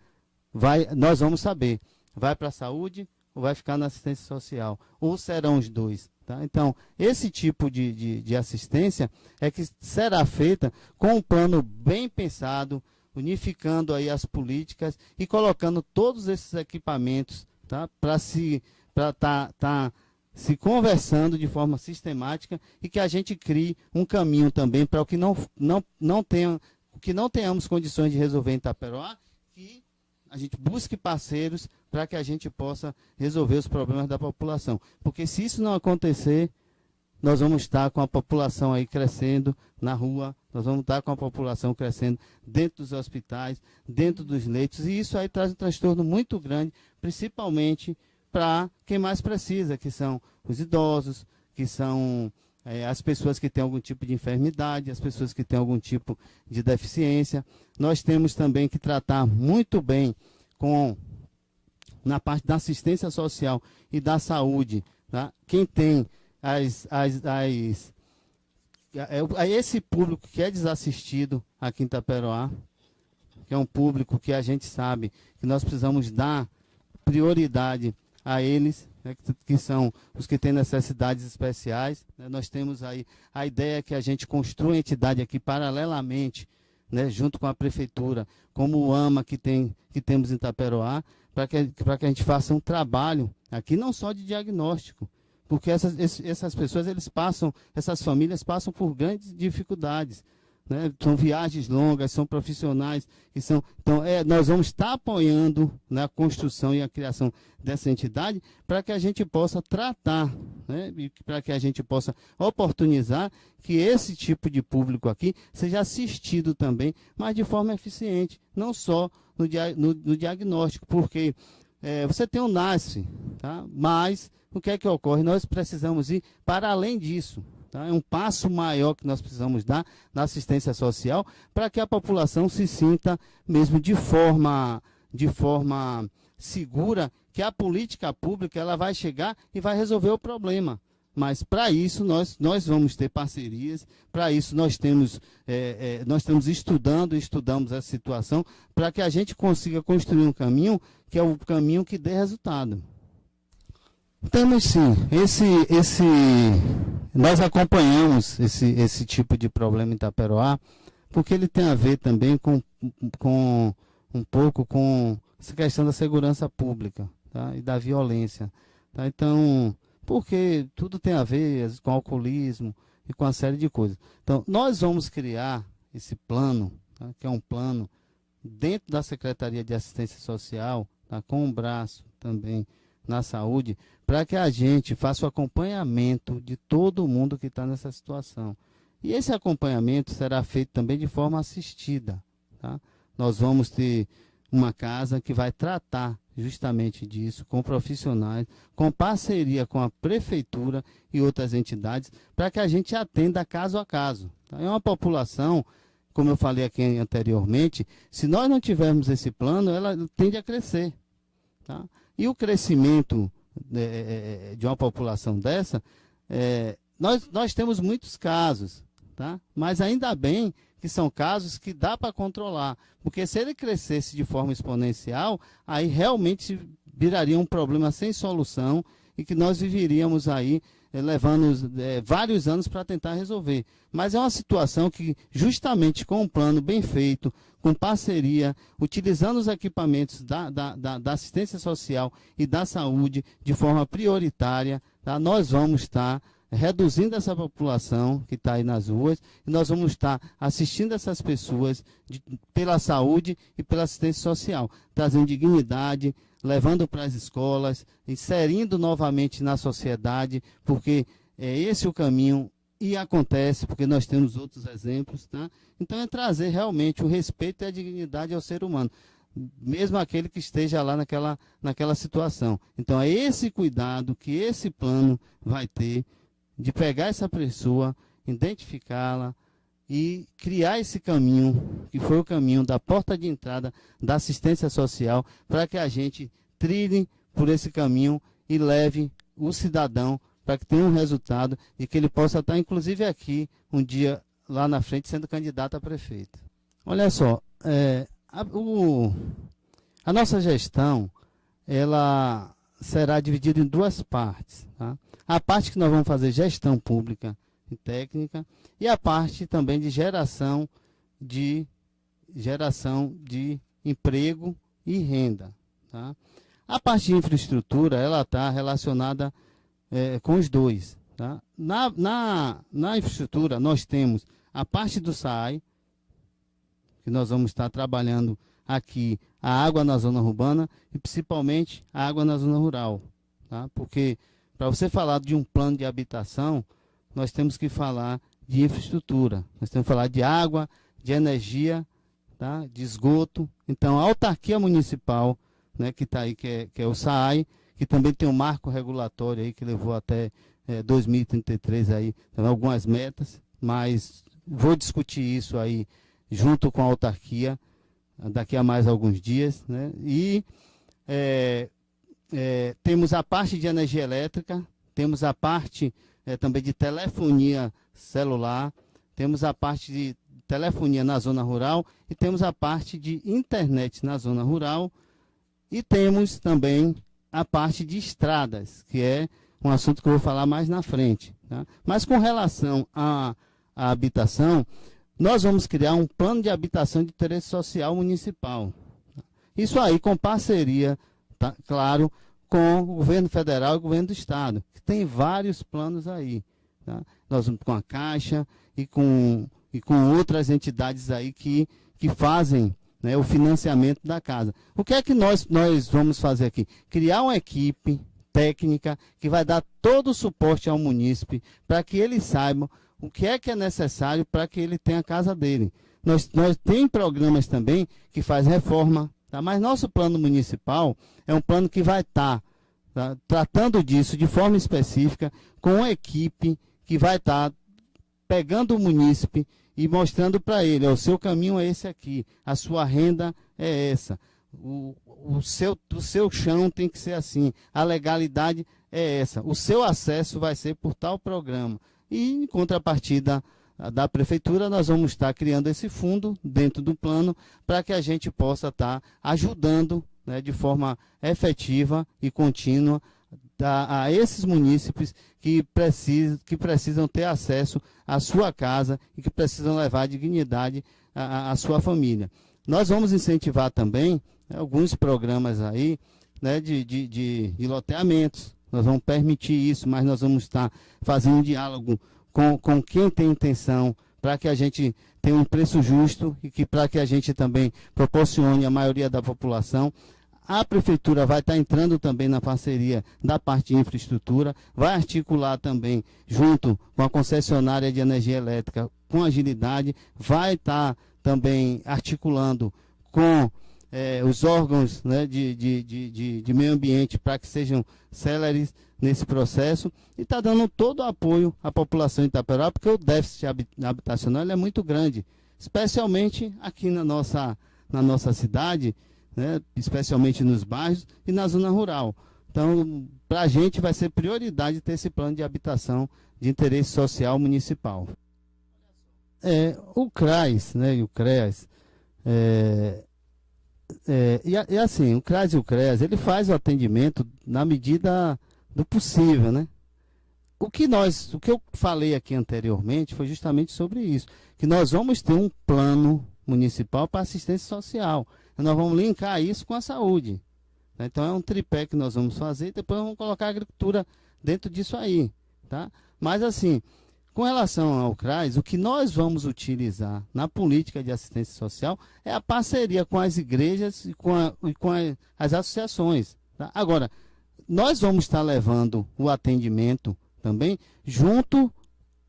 nós vamos saber, vai para a saúde ou vai ficar na assistência social, ou serão os dois. Tá? Então, esse tipo de assistência é que será feita com um plano bem pensado, unificando aí as políticas e colocando todos esses equipamentos, tá? Para estar se conversando de forma sistemática e que a gente crie um caminho também para o que não tenha que não tenhamos condições de resolver em Itaperoá, que a gente busque parceiros para que a gente possa resolver os problemas da população. Porque se isso não acontecer, nós vamos estar com a população aí crescendo na rua, nós vamos estar com a população crescendo dentro dos hospitais, dentro dos leitos, e isso aí traz um transtorno muito grande, principalmente para quem mais precisa, que são os idosos, que são as pessoas que têm algum tipo de enfermidade, as pessoas que têm algum tipo de deficiência. Nós temos também que tratar muito bem na parte da assistência social e da saúde, tá? Quem tem esse público que é desassistido aqui em Itaperoá, que é um público que a gente sabe que nós precisamos dar prioridade a eles, né, que são os que têm necessidades especiais, né? Nós temos aí a ideia que a gente construa a entidade aqui paralelamente, né, junto com a prefeitura, como o AMA que temos em Itaperoá, para que a gente faça um trabalho aqui não só de diagnóstico, porque essas pessoas, essas famílias passam por grandes dificuldades, né? São viagens longas, são profissionais, então nós vamos estar apoiando na construção e a criação dessa entidade para que a gente possa tratar, né? E para que a gente possa oportunizar que esse tipo de público aqui seja assistido também, mas de forma eficiente, não só no diagnóstico, porque você tem um NASF, tá? Mas o que é que ocorre? Nós precisamos ir para além disso. Tá? É um passo maior que nós precisamos dar na assistência social para que a população se sinta mesmo de forma segura que a política pública ela vai chegar e vai resolver o problema. Mas para isso nós vamos ter parcerias, para isso nós estamos estudamos essa situação para que a gente consiga construir um caminho que é o caminho que dê resultado. Temos sim, nós acompanhamos esse tipo de problema em Itaperoá, porque ele tem a ver também com um pouco com essa questão da segurança pública, tá? E da violência. Tá? Então, porque tudo tem a ver com alcoolismo e com uma série de coisas. Então, nós vamos criar esse plano, tá? Que é um plano dentro da Secretaria de Assistência Social, tá? Com um braço também na saúde, para que a gente faça o acompanhamento de todo mundo que está nessa situação. E esse acompanhamento será feito também de forma assistida. Tá? Nós vamos ter uma casa que vai tratar justamente disso, com profissionais, com parceria com a prefeitura e outras entidades, para que a gente atenda caso a caso. Tá? É uma população, como eu falei aqui anteriormente, se nós não tivermos esse plano, ela tende a crescer. Tá? E o crescimento de uma população dessa, nós temos muitos casos, tá? Mas ainda bem que são casos que dá para controlar, porque se ele crescesse de forma exponencial, aí realmente viraria um problema sem solução e que nós viveríamos aí levando vários anos para tentar resolver. Mas é uma situação que, justamente com um plano bem feito, com parceria, utilizando os equipamentos da assistência social e da saúde de forma prioritária, tá? Nós vamos estar reduzindo essa população que está aí nas ruas, e nós vamos estar assistindo essas pessoas pela saúde e pela assistência social, trazendo dignidade, levando para as escolas, inserindo novamente na sociedade, porque é esse o caminho e acontece, porque nós temos outros exemplos, tá? Então é trazer realmente o respeito e a dignidade ao ser humano, mesmo aquele que esteja lá naquela situação. Então é esse cuidado que esse plano vai ter, de pegar essa pessoa, identificá-la e criar esse caminho, que foi o caminho da porta de entrada da assistência social, para que a gente trilhe por esse caminho e leve o cidadão para que tenha um resultado e que ele possa estar, inclusive, aqui um dia lá na frente sendo candidato a prefeito. Olha só, a nossa gestão, ela será dividida em duas partes, tá? A parte que nós vamos fazer gestão pública e técnica e a parte também de geração de emprego e renda, tá? A parte de infraestrutura, ela está relacionada com os dois, tá? Na infraestrutura, nós temos a parte do SAI, que nós vamos estar trabalhando aqui a água na zona urbana e principalmente a água na zona rural, tá? Porque para você falar de um plano de habitação, nós temos que falar de infraestrutura, nós temos que falar de água, de energia, tá? De esgoto. Então, a autarquia municipal, né, que está aí, que é o SAAI, que também tem um marco regulatório aí que levou até 2033 aí, também algumas metas, mas vou discutir isso aí junto com a autarquia daqui a mais alguns dias, né? E temos a parte de energia elétrica, temos a parte também de telefonia celular, temos a parte de telefonia na zona rural e temos a parte de internet na zona rural e temos também a parte de estradas, que é um assunto que eu vou falar mais na frente, tá? Mas com relação à habitação, nós vamos criar um plano de habitação de interesse social municipal. Isso aí com parceria, tá, claro, com o governo federal e o governo do estado, que tem vários planos aí, tá? Nós vamos com a Caixa e com outras entidades aí que fazem, né, o financiamento da casa. O que é que nós vamos fazer aqui? Criar uma equipe técnica que vai dar todo o suporte ao munícipe para que ele saiba o que é necessário para que ele tenha a casa dele. Nós tem programas também que faz reforma, tá? Mas nosso plano municipal é um plano que vai estar tratando disso de forma específica, com uma equipe que vai estar pegando o munícipe e mostrando para ele, o seu caminho é esse aqui, a sua renda é essa, o seu chão tem que ser assim, a legalidade é essa, o seu acesso vai ser por tal programa. E em contrapartida da prefeitura, nós vamos estar criando esse fundo dentro do plano para que a gente possa estar ajudando, né, de forma efetiva e contínua a esses munícipes que precisam ter acesso à sua casa e que precisam levar dignidade à sua família. Nós vamos incentivar também, né, alguns programas aí, né, de loteamentos. Nós vamos permitir isso, mas nós vamos estar fazendo um diálogo com quem tem intenção para que a gente tenha um preço justo e que para que a gente também proporcione a maioria da população. A prefeitura vai estar entrando também na parceria da parte de infraestrutura, vai articular também junto com a concessionária de energia elétrica com agilidade, vai estar também articulando com os órgãos, né, de meio ambiente para que sejam céleres nesse processo e está dando todo o apoio à população de Itaperoá, porque o déficit habitacional é muito grande, especialmente aqui na nossa cidade, né, especialmente nos bairros e na zona rural. Então, para a gente vai ser prioridade ter esse plano de habitação de interesse social municipal. O CRAS, né, e o CREAS, e assim, o CRAS e o CREAS, ele faz o atendimento na medida do possível, né? O que eu falei aqui anteriormente foi justamente sobre isso, que nós vamos ter um plano municipal para assistência social. Nós vamos linkar isso com a saúde. Então é um tripé que nós vamos fazer e depois vamos colocar a agricultura dentro disso aí, tá? Mas assim, com relação ao CRAS, o que nós vamos utilizar na política de assistência social é a parceria com as igrejas e com as associações, tá? Agora, nós vamos estar levando o atendimento também junto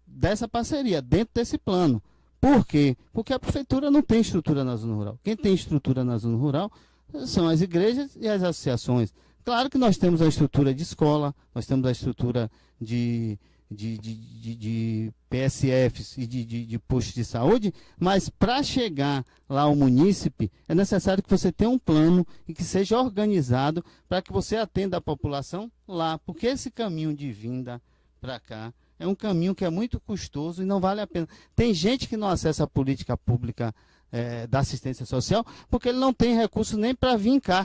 dessa parceria, dentro desse plano. Por quê? Porque a prefeitura não tem estrutura na zona rural. Quem tem estrutura na zona rural são as igrejas e as associações. Claro que nós temos a estrutura de escola, nós temos a estrutura de PSFs e de postos de saúde, mas para chegar lá ao munícipe, é necessário que você tenha um plano e que seja organizado para que você atenda a população lá, porque esse caminho de vinda para cá é um caminho que é muito custoso e não vale a pena. Tem gente que não acessa a política pública da assistência social porque ele não tem recurso nem para vir cá.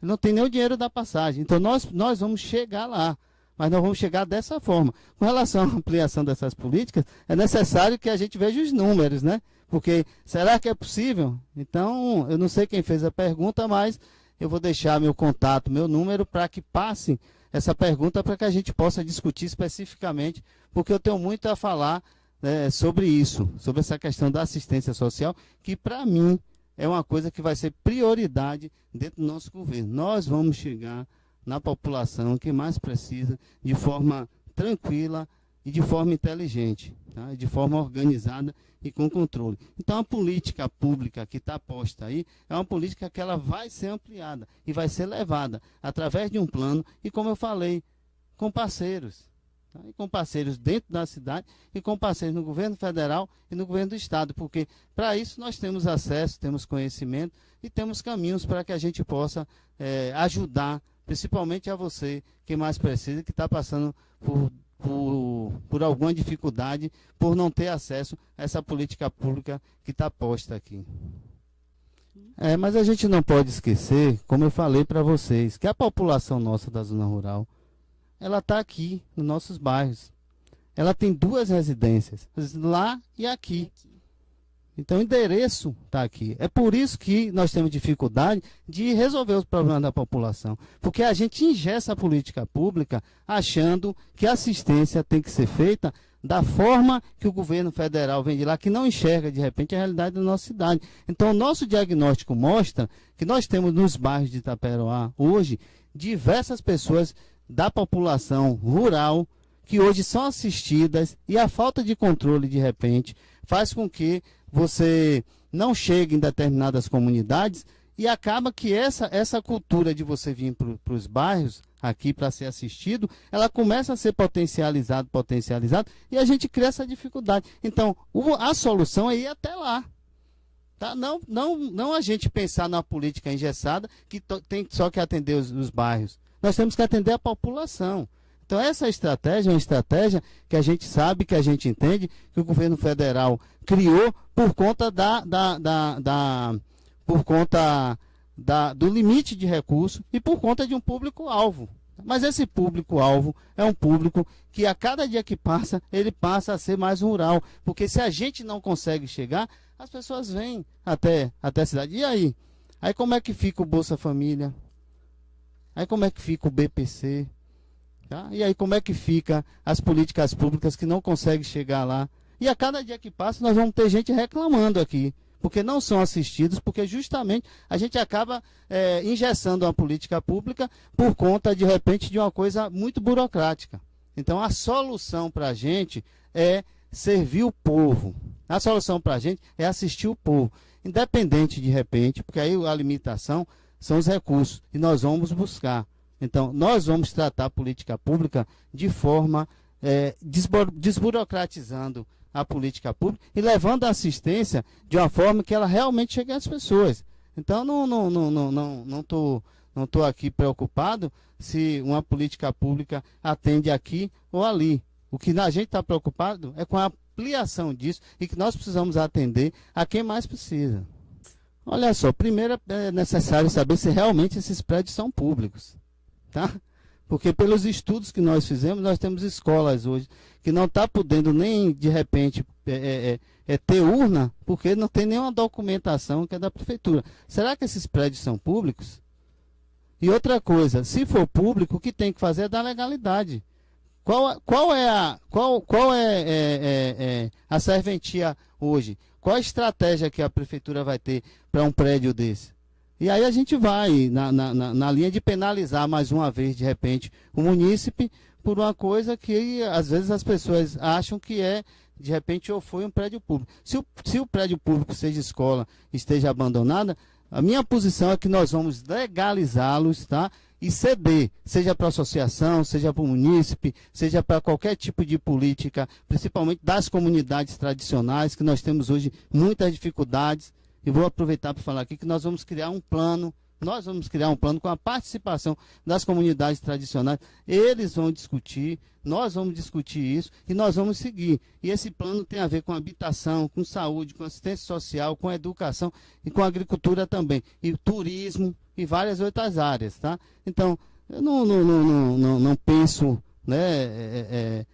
Ele não tem nem o dinheiro da passagem. Então nós vamos chegar lá, mas nós vamos chegar dessa forma. Com relação à ampliação dessas políticas, é necessário que a gente veja os números, né? Porque será que é possível? Então, eu não sei quem fez a pergunta, mas eu vou deixar meu contato, meu número, para que passem essa pergunta para que a gente possa discutir especificamente, porque eu tenho muito a falar sobre isso, sobre essa questão da assistência social, que para mim é uma coisa que vai ser prioridade dentro do nosso governo. Nós vamos chegar na população que mais precisa de forma tranquila e de forma inteligente, tá? De forma organizada e com controle. Então a política pública que está posta aí é uma política que ela vai ser ampliada e vai ser levada através de um plano e, como eu falei, com parceiros. Tá? E com parceiros dentro da cidade e com parceiros no governo federal e no governo do estado, porque para isso nós temos acesso, temos conhecimento e temos caminhos para que a gente possa ajudar, principalmente a você que mais precisa, que está passando por alguma dificuldade, por não ter acesso a essa política pública que está posta aqui. Mas a gente não pode esquecer, como eu falei para vocês, que a população nossa da zona rural, ela está aqui nos nossos bairros. Ela tem 2 residências, lá e aqui. Então o endereço está aqui. É por isso que nós temos dificuldade de resolver os problemas da população. Porque a gente engessa a política pública achando que a assistência tem que ser feita da forma que o governo federal vem de lá, que não enxerga de repente a realidade da nossa cidade. Então o nosso diagnóstico mostra que nós temos nos bairros de Itaperoá hoje diversas pessoas da população rural que hoje são assistidas, e a falta de controle de repente faz com que você não chegue em determinadas comunidades e acaba que essa cultura de você vir para os bairros aqui para ser assistido, ela começa a ser potencializada e a gente cria essa dificuldade. Então a solução é ir até lá. Tá? Não a gente pensar na política engessada que tem só que atender os bairros. Nós temos que atender a população. Então essa estratégia é uma estratégia que a gente sabe, que a gente entende, que o governo federal criou por conta do limite de recursos e por conta de um público-alvo. Mas esse público-alvo é um público que a cada dia que passa, ele passa a ser mais rural. Porque se a gente não consegue chegar, as pessoas vêm até a cidade. E aí? Aí como é que fica o Bolsa Família? Aí como é que fica o BPC? Tá? E aí como é que fica as políticas públicas que não conseguem chegar lá? E a cada dia que passa nós vamos ter gente reclamando aqui, porque não são assistidos, porque justamente a gente acaba engessando uma política pública por conta de repente de uma coisa muito burocrática. Então a solução para a gente é servir o povo. A solução para a gente é assistir o povo. Independente de repente, porque aí a limitação são os recursos, e nós vamos buscar. Então, nós vamos tratar a política pública de forma desburocratizando a política pública e levando a assistência de uma forma que ela realmente chegue às pessoas. Então, não estou aqui preocupado se uma política pública atende aqui ou ali. O que a gente está preocupado é com a ampliação disso e que nós precisamos atender a quem mais precisa. Olha só, primeiro é necessário saber se realmente esses prédios são públicos, tá? Porque pelos estudos que nós fizemos, nós temos escolas hoje que não estão podendo nem, de repente, ter urna, porque não tem nenhuma documentação que é da prefeitura. Será que esses prédios são públicos? E outra coisa, se for público, o que tem que fazer é dar legalidade. Qual é a serventia hoje? Qual a estratégia que a prefeitura vai ter para um prédio desse? E aí a gente vai na linha de penalizar mais uma vez, de repente, o munícipe por uma coisa que às vezes as pessoas acham que de repente, ou foi um prédio público. Se o prédio público, seja escola, esteja abandonada, a minha posição é que nós vamos legalizá-los, tá? E ceder, seja para a associação, seja para o munícipe, seja para qualquer tipo de política, principalmente das comunidades tradicionais, que nós temos hoje muitas dificuldades. E vou aproveitar para falar aqui que nós vamos criar um plano com a participação das comunidades tradicionais. Eles vão discutir, nós vamos discutir isso e nós vamos seguir. E esse plano tem a ver com habitação, com saúde, com assistência social, com educação e com agricultura também. E turismo e várias outras áreas, tá? Então, eu não penso, né,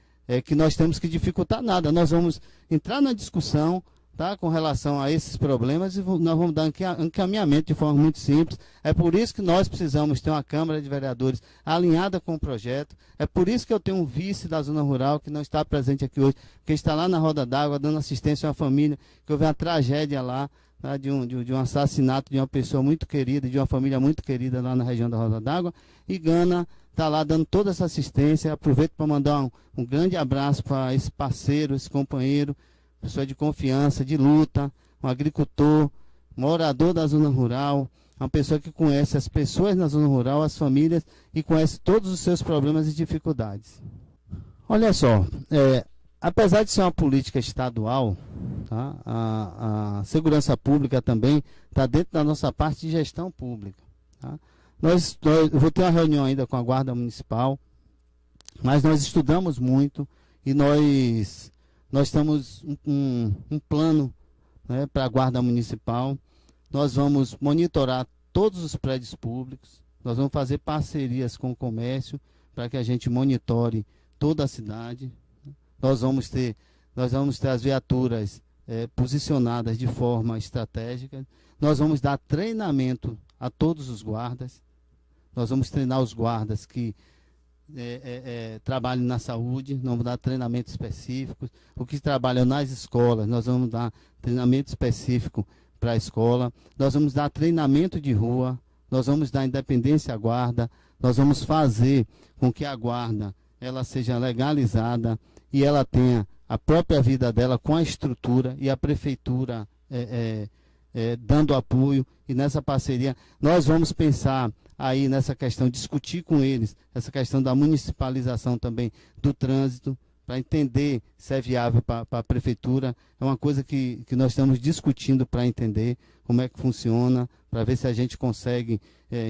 que nós temos que dificultar nada. Nós vamos entrar na discussão, tá, com relação a esses problemas, e nós vamos dar encaminhamento de forma muito simples. É por isso que nós precisamos ter uma Câmara de Vereadores alinhada com o projeto. É por isso que eu tenho um vice da Zona Rural que não está presente aqui hoje, que está lá na Roda d'Água dando assistência a uma família, que houve uma tragédia lá, tá, de um assassinato de uma pessoa muito querida, de uma família muito querida lá na região da Roda d'Água. E Gana está lá dando toda essa assistência. Aproveito para mandar um grande abraço para esse parceiro, esse companheiro, pessoa de confiança, de luta, um agricultor, morador da zona rural, uma pessoa que conhece as pessoas na zona rural, as famílias, e conhece todos os seus problemas e dificuldades. Olha só, apesar de ser uma política estadual, tá, a segurança pública também está dentro da nossa parte de gestão pública. Tá? Eu vou ter uma reunião ainda com a Guarda Municipal, mas nós estudamos muito e nós temos um plano, né, para a Guarda Municipal. Nós vamos monitorar todos os prédios públicos, nós vamos fazer parcerias com o comércio para que a gente monitore toda a cidade. Nós vamos ter as viaturas posicionadas de forma estratégica. Nós vamos dar treinamento a todos os guardas. Nós vamos treinar os guardas que trabalham na saúde, nós vamos dar treinamento específico. O que trabalham nas escolas, nós vamos dar treinamento específico para a escola. Nós vamos dar treinamento de rua, nós vamos dar independência à guarda, nós vamos fazer com que a guarda ela seja legalizada e ela tenha a própria vida dela com a estrutura, e a prefeitura dando apoio. E nessa parceria nós vamos pensar aí nessa questão, discutir com eles essa questão da municipalização também do trânsito, para entender se é viável para a prefeitura. É uma coisa que nós estamos discutindo para entender como é que funciona, para ver se a gente consegue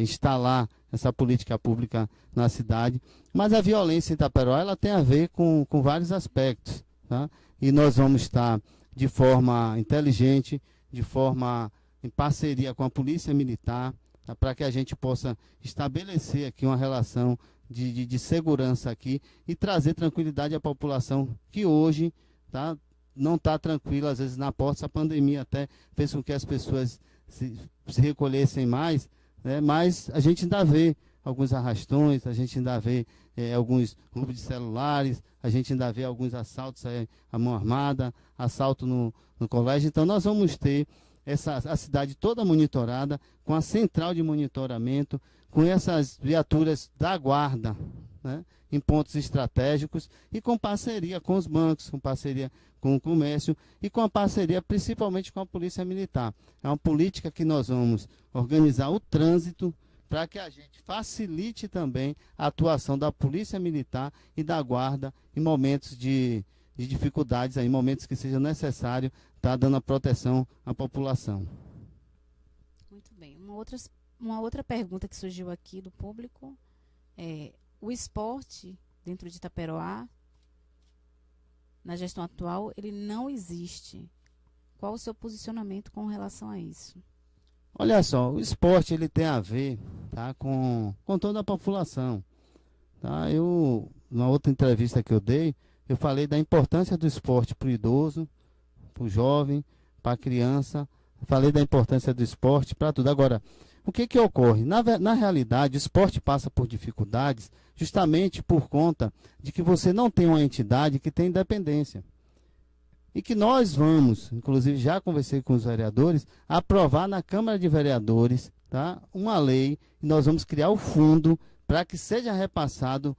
instalar essa política pública na cidade. Mas a violência em Itaperoá, ela tem a ver com vários aspectos, tá? E nós vamos estar de forma inteligente, de forma em parceria com a Polícia Militar, para que a gente possa estabelecer aqui uma relação de segurança aqui e trazer tranquilidade à população que hoje, tá, não está tranquila. Às vezes na porta, essa pandemia até fez com que as pessoas se recolhessem mais, né? Mas a gente ainda vê alguns arrastões, a gente ainda vê alguns roubos de celulares, a gente ainda vê alguns assaltos à mão armada, assalto no colégio. Então nós vamos ter a cidade toda monitorada, com a central de monitoramento, com essas viaturas da guarda, né, em pontos estratégicos, e com parceria com os bancos, com parceria com o comércio e com a parceria principalmente com a Polícia Militar. É uma política que nós vamos organizar o trânsito para que a gente facilite também a atuação da Polícia Militar e da Guarda em momentos de dificuldades, em momentos que seja necessário estar dando a proteção à população. Muito bem. Uma outra pergunta que surgiu aqui do público é: o esporte dentro de Itaperoá, na gestão atual, ele não existe. Qual o seu posicionamento com relação a isso? Olha só, o esporte ele tem a ver, tá, com toda a população. Tá? Na outra entrevista que eu dei, eu falei da importância do esporte para o idoso, para o jovem, para a criança. Falei da importância do esporte para tudo. Agora, o que ocorre? Na realidade, o esporte passa por dificuldades justamente por conta de que você não tem uma entidade que tem independência. E que nós vamos, inclusive já conversei com os vereadores, aprovar na Câmara de Vereadores, tá, uma lei, e nós vamos criar o fundo para que seja repassado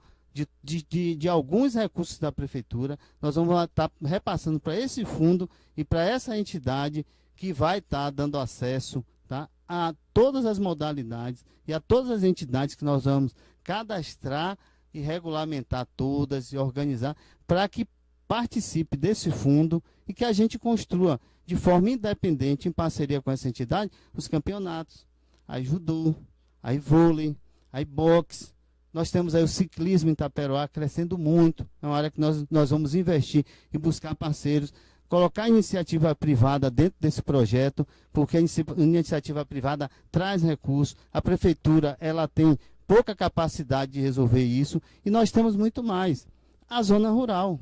de alguns recursos da prefeitura. Nós vamos estar repassando para esse fundo e para essa entidade que vai estar dando acesso, tá, a todas as modalidades e a todas as entidades que nós vamos cadastrar e regulamentar todas e organizar para que participe desse fundo e que a gente construa de forma independente, em parceria com essa entidade, os campeonatos. Aí judô, aí vôlei, aí boxe. Nós temos aí o ciclismo em Itaperoá crescendo muito. É uma área que nós vamos investir e buscar parceiros, colocar a iniciativa privada dentro desse projeto, porque a iniciativa privada traz recursos. A prefeitura ela tem pouca capacidade de resolver isso, e nós temos muito mais. A zona rural.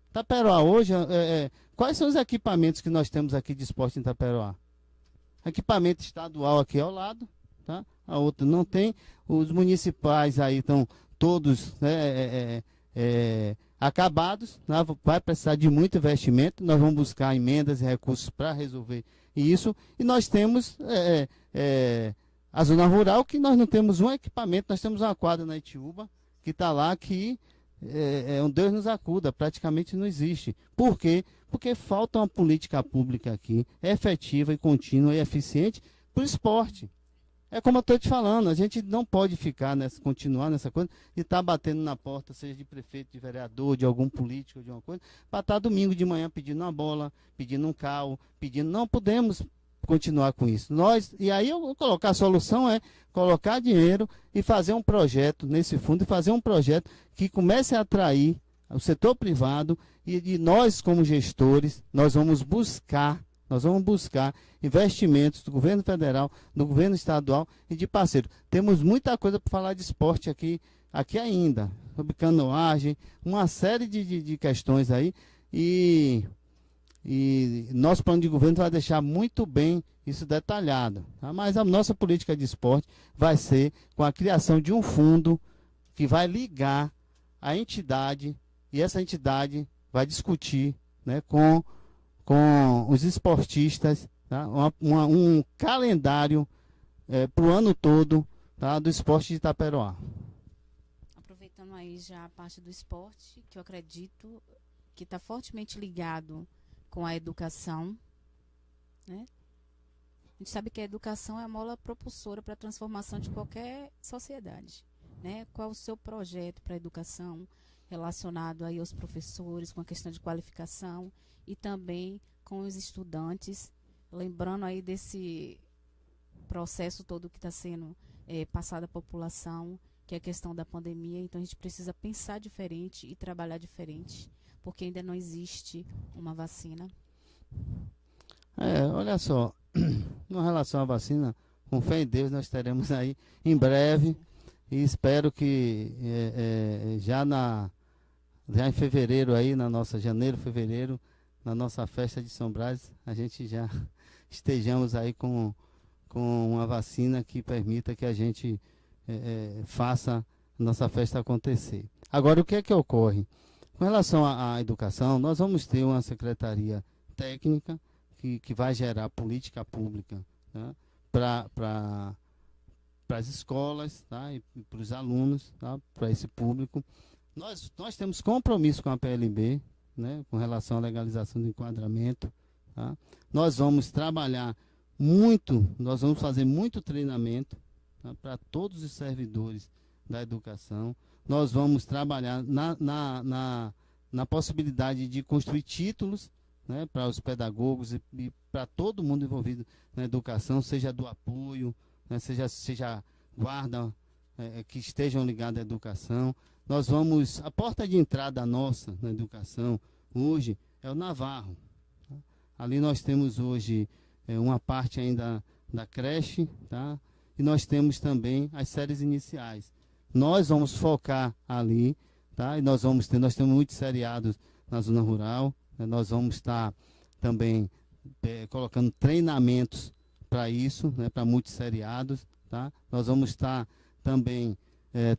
Itaperoá hoje, quais são os equipamentos que nós temos aqui de esporte em Itaperoá? Equipamento estadual aqui ao lado, tá? A outra não tem. Os municipais aí estão todos, né, acabados, né? Vai precisar de muito investimento. Nós vamos buscar emendas e recursos para resolver isso. E nós temos a zona rural, que nós não temos um equipamento. Nós temos uma quadra na Itiúba, que está lá, que um Deus nos acuda, praticamente não existe. Por quê? Porque falta uma política pública aqui, efetiva e contínua e eficiente para o esporte. É como eu estou te falando, a gente não pode continuar nessa coisa e estar batendo na porta, seja de prefeito, de vereador, de algum político, de alguma coisa, para estar domingo de manhã pedindo uma bola, pedindo um carro, pedindo. Não podemos continuar com isso. E aí eu vou colocar a solução colocar dinheiro e fazer um projeto nesse fundo, e fazer um projeto que comece a atrair o setor privado, e nós, como gestores, nós vamos buscar investimentos do governo federal, do governo estadual e de parceiro. Temos muita coisa para falar de esporte aqui ainda, sobre canoagem, uma série de questões aí, e nosso plano de governo vai deixar muito bem isso detalhado, tá? Mas a nossa política de esporte vai ser com a criação de um fundo que vai ligar a entidade, e essa entidade vai discutir, né, com os esportistas, tá? Um calendário para o ano todo, tá, do esporte de Itaperoá. Aproveitando aí já a parte do esporte, que eu acredito que está fortemente ligado com a educação, né? A gente sabe que a educação é a mola propulsora para a transformação de qualquer sociedade, né? Qual o seu projeto para a educação relacionado aí aos professores, com a questão de qualificação e também com os estudantes, lembrando aí desse processo todo que está sendo passado à população, que é a questão da pandemia. Então a gente precisa pensar diferente e trabalhar diferente, porque ainda não existe uma vacina. Olha só, em relação à vacina, com fé em Deus, nós teremos aí em breve, e espero que já em fevereiro aí, fevereiro, na nossa festa de São Brás, a gente já estejamos aí com uma vacina que permita que a gente faça a nossa festa acontecer. Agora, o que é que ocorre? Com relação à educação, nós vamos ter uma secretaria técnica que vai gerar política pública, tá, para as escolas, tá, e para os alunos, tá, para esse público. Nós temos compromisso com a PLB, né, com relação à legalização do enquadramento. Tá? Nós vamos trabalhar muito, nós vamos fazer muito treinamento, tá, para todos os servidores da educação. Nós vamos trabalhar na possibilidade de construir títulos, né, para os pedagogos e para todo mundo envolvido na educação, seja do apoio, né, seja guarda, que estejam ligados à educação. A porta de entrada nossa na educação hoje é o Navarro. Tá? Ali nós temos hoje uma parte ainda da creche, tá? E nós temos também as séries iniciais. Nós vamos focar ali, tá? E nós temos muitos seriados na zona rural, né? Nós vamos estar também colocando treinamentos para isso, né? Para muitos seriados, tá? Nós vamos estar também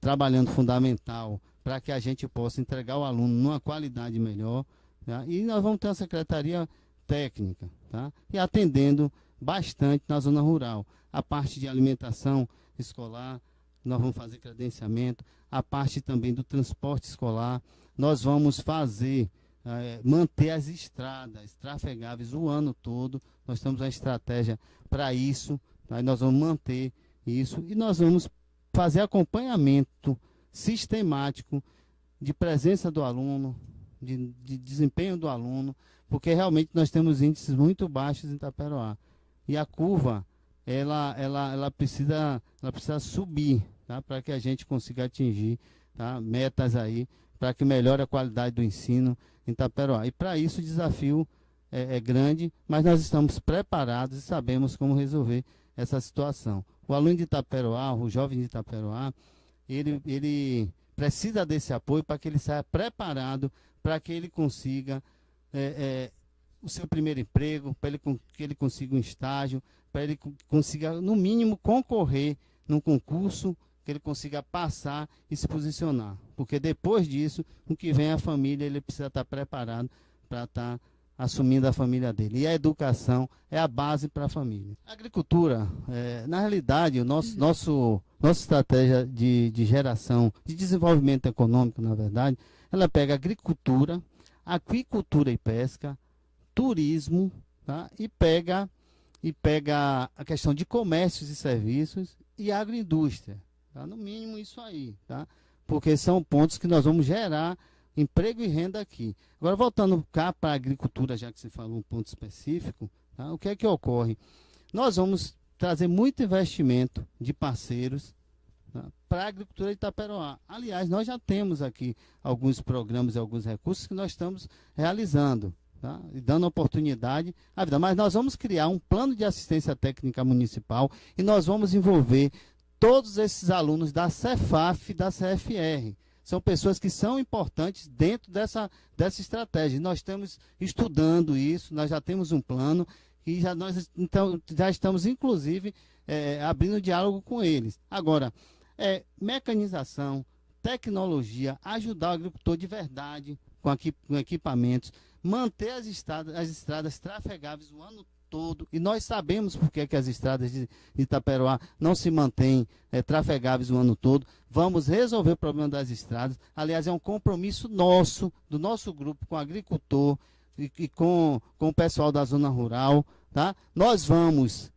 trabalhando fundamental para que a gente possa entregar o aluno numa qualidade melhor, tá? E nós vamos ter uma secretaria técnica, tá? E atendendo bastante na zona rural. A parte de alimentação escolar, nós vamos fazer credenciamento, a parte também do transporte escolar, nós vamos manter as estradas trafegáveis o ano todo, nós temos uma estratégia para isso, tá? Nós vamos manter isso e nós vamos fazer acompanhamento sistemático de presença do aluno, de desempenho do aluno, porque realmente nós temos índices muito baixos em Itaperoá. E a curva, ela precisa subir, tá? Para que a gente consiga atingir, tá, metas aí, para que melhore a qualidade do ensino em Itaperoá. E para isso o desafio é grande, mas nós estamos preparados e sabemos como resolver essa situação. O aluno de Itaperoá, o jovem de Itaperoá, ele precisa desse apoio para que ele saia preparado, para que ele consiga o seu primeiro emprego, que ele consiga um estágio, para ele consiga, no mínimo, concorrer num concurso, que ele consiga passar e se posicionar. Porque depois disso, o que vem a família, ele precisa estar preparado para estar assumindo a família dele. E a educação é a base para a família. A agricultura, na realidade, nossa estratégia de geração, de desenvolvimento econômico, na verdade, ela pega agricultura, aquicultura e pesca, turismo, tá? e pega a questão de comércios e serviços e agroindústria. Tá? No mínimo isso aí, tá? Porque são pontos que nós vamos gerar emprego e renda aqui. Agora, voltando cá para a agricultura, já que você falou um ponto específico, tá? O que é que ocorre? Nós vamos trazer muito investimento de parceiros, tá? Para a agricultura de Itaperoá. Aliás, nós já temos aqui alguns programas e alguns recursos que nós estamos realizando, tá? E dando oportunidade à vida. Mas nós vamos criar um plano de assistência técnica municipal e nós vamos envolver todos esses alunos da Cefaf e da CFR. São pessoas que são importantes dentro dessa estratégia. Nós estamos estudando isso, nós já temos um plano e já estamos, inclusive, abrindo diálogo com eles. Agora, mecanização, tecnologia, ajudar o agricultor de verdade com equipamentos, manter as estradas trafegáveis o ano todo, e nós sabemos por que as estradas de Itaperoá não se mantêm trafegáveis o ano todo. Vamos resolver o problema das estradas. Aliás, é um compromisso nosso, do nosso grupo, com o agricultor e com o pessoal da zona rural. Tá? Nós vamos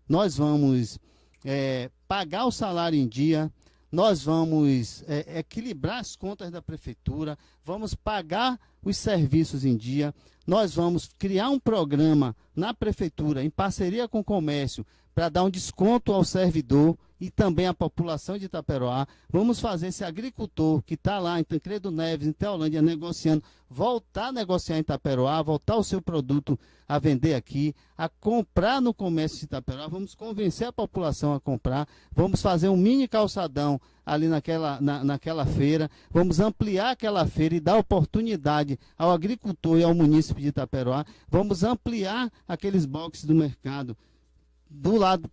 pagar o salário em dia, nós vamos equilibrar as contas da prefeitura, vamos pagar os serviços em dia, nós vamos criar um programa na prefeitura, em parceria com o comércio, para dar um desconto ao servidor e também à população de Itaperoá. Vamos fazer esse agricultor que está lá em Tancredo Neves, em Teolândia, negociando, voltar a negociar em Itaperoá, voltar o seu produto a vender aqui, a comprar no comércio de Itaperoá. Vamos convencer a população a comprar, vamos fazer um mini calçadão ali naquela feira, vamos ampliar aquela feira e dar oportunidade ao agricultor e ao munícipe de Itaperoá, vamos ampliar aqueles boxes do mercado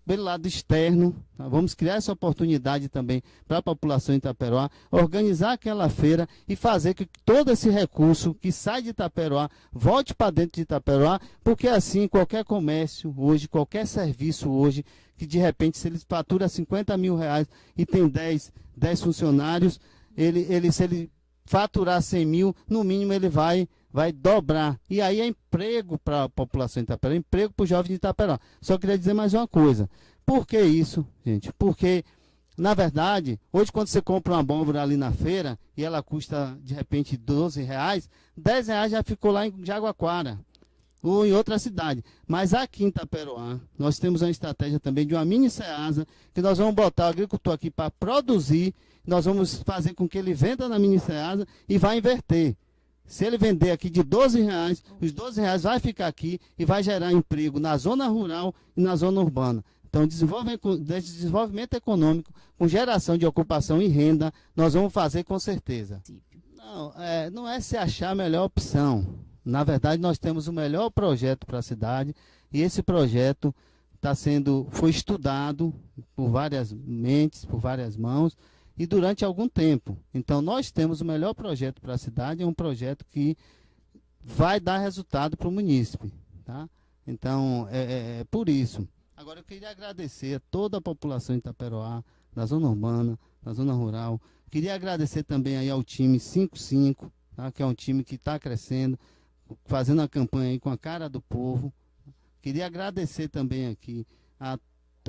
pelo lado externo, tá? Vamos criar essa oportunidade também para a população de Itaperoá, organizar aquela feira e fazer que todo esse recurso que sai de Itaperoá volte para dentro de Itaperoá, porque assim qualquer comércio hoje, qualquer serviço hoje, que de repente se ele fatura 50 mil reais e tem 10 funcionários, se ele faturar 100 mil, no mínimo ele vai dobrar. E aí é emprego para a população de Itaperoá, emprego para os jovens de Itaperoá. Só queria dizer mais uma coisa. Por que isso, gente? Porque, na verdade, hoje quando você compra uma abóbora ali na feira e ela custa, de repente, 12 reais, 10 reais já ficou lá em Jaguaquara ou em outra cidade. Mas aqui em Itaperoá, nós temos uma estratégia também de uma mini Ceasa, que nós vamos botar o agricultor aqui para produzir, nós vamos fazer com que ele venda na mini Ceasa e vai inverter. Se ele vender aqui de 12 reais, os 12 reais vai ficar aqui e vai gerar emprego na zona rural e na zona urbana. Então, desenvolvimento econômico com geração de ocupação e renda, nós vamos fazer com certeza. Não é se achar a melhor opção. Na verdade, nós temos o melhor projeto para a cidade e esse projeto foi estudado por várias mentes, por várias mãos, e durante algum tempo. Então, nós temos o melhor projeto para a cidade, é um projeto que vai dar resultado para o munícipe. Tá? Então, é por isso. Agora, eu queria agradecer a toda a população de Itaperoá, da zona urbana, da zona rural. Queria agradecer também aí ao time 55, tá? Que é um time que está crescendo, fazendo a campanha aí com a cara do povo. Queria agradecer também aqui a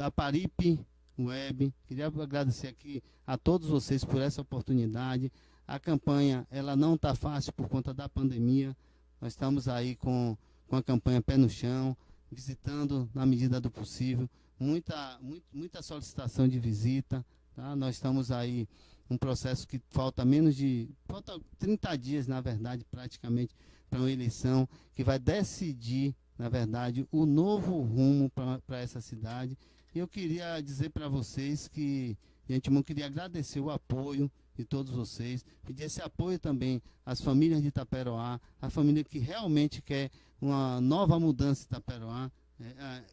Paripe Web, queria agradecer aqui a todos vocês por essa oportunidade. A campanha, ela não está fácil por conta da pandemia. Nós estamos aí com a campanha Pé no Chão, visitando na medida do possível, muita solicitação de visita, tá? Nós estamos aí um processo que falta 30 dias, na verdade, praticamente, para uma eleição que vai decidir, na verdade, o novo rumo para essa cidade. E eu queria dizer para vocês que, de antemão, queria agradecer o apoio de todos vocês, pedir esse apoio também às famílias de Itaperoá, a família que realmente quer uma nova mudança em Itaperoá,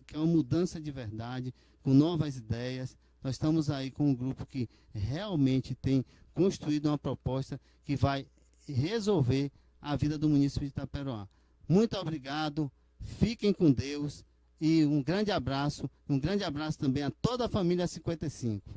que é uma mudança de verdade, com novas ideias. Nós estamos aí com um grupo que realmente tem construído uma proposta que vai resolver a vida do município de Itaperoá. Muito obrigado, fiquem com Deus e um grande abraço também a toda a família 55.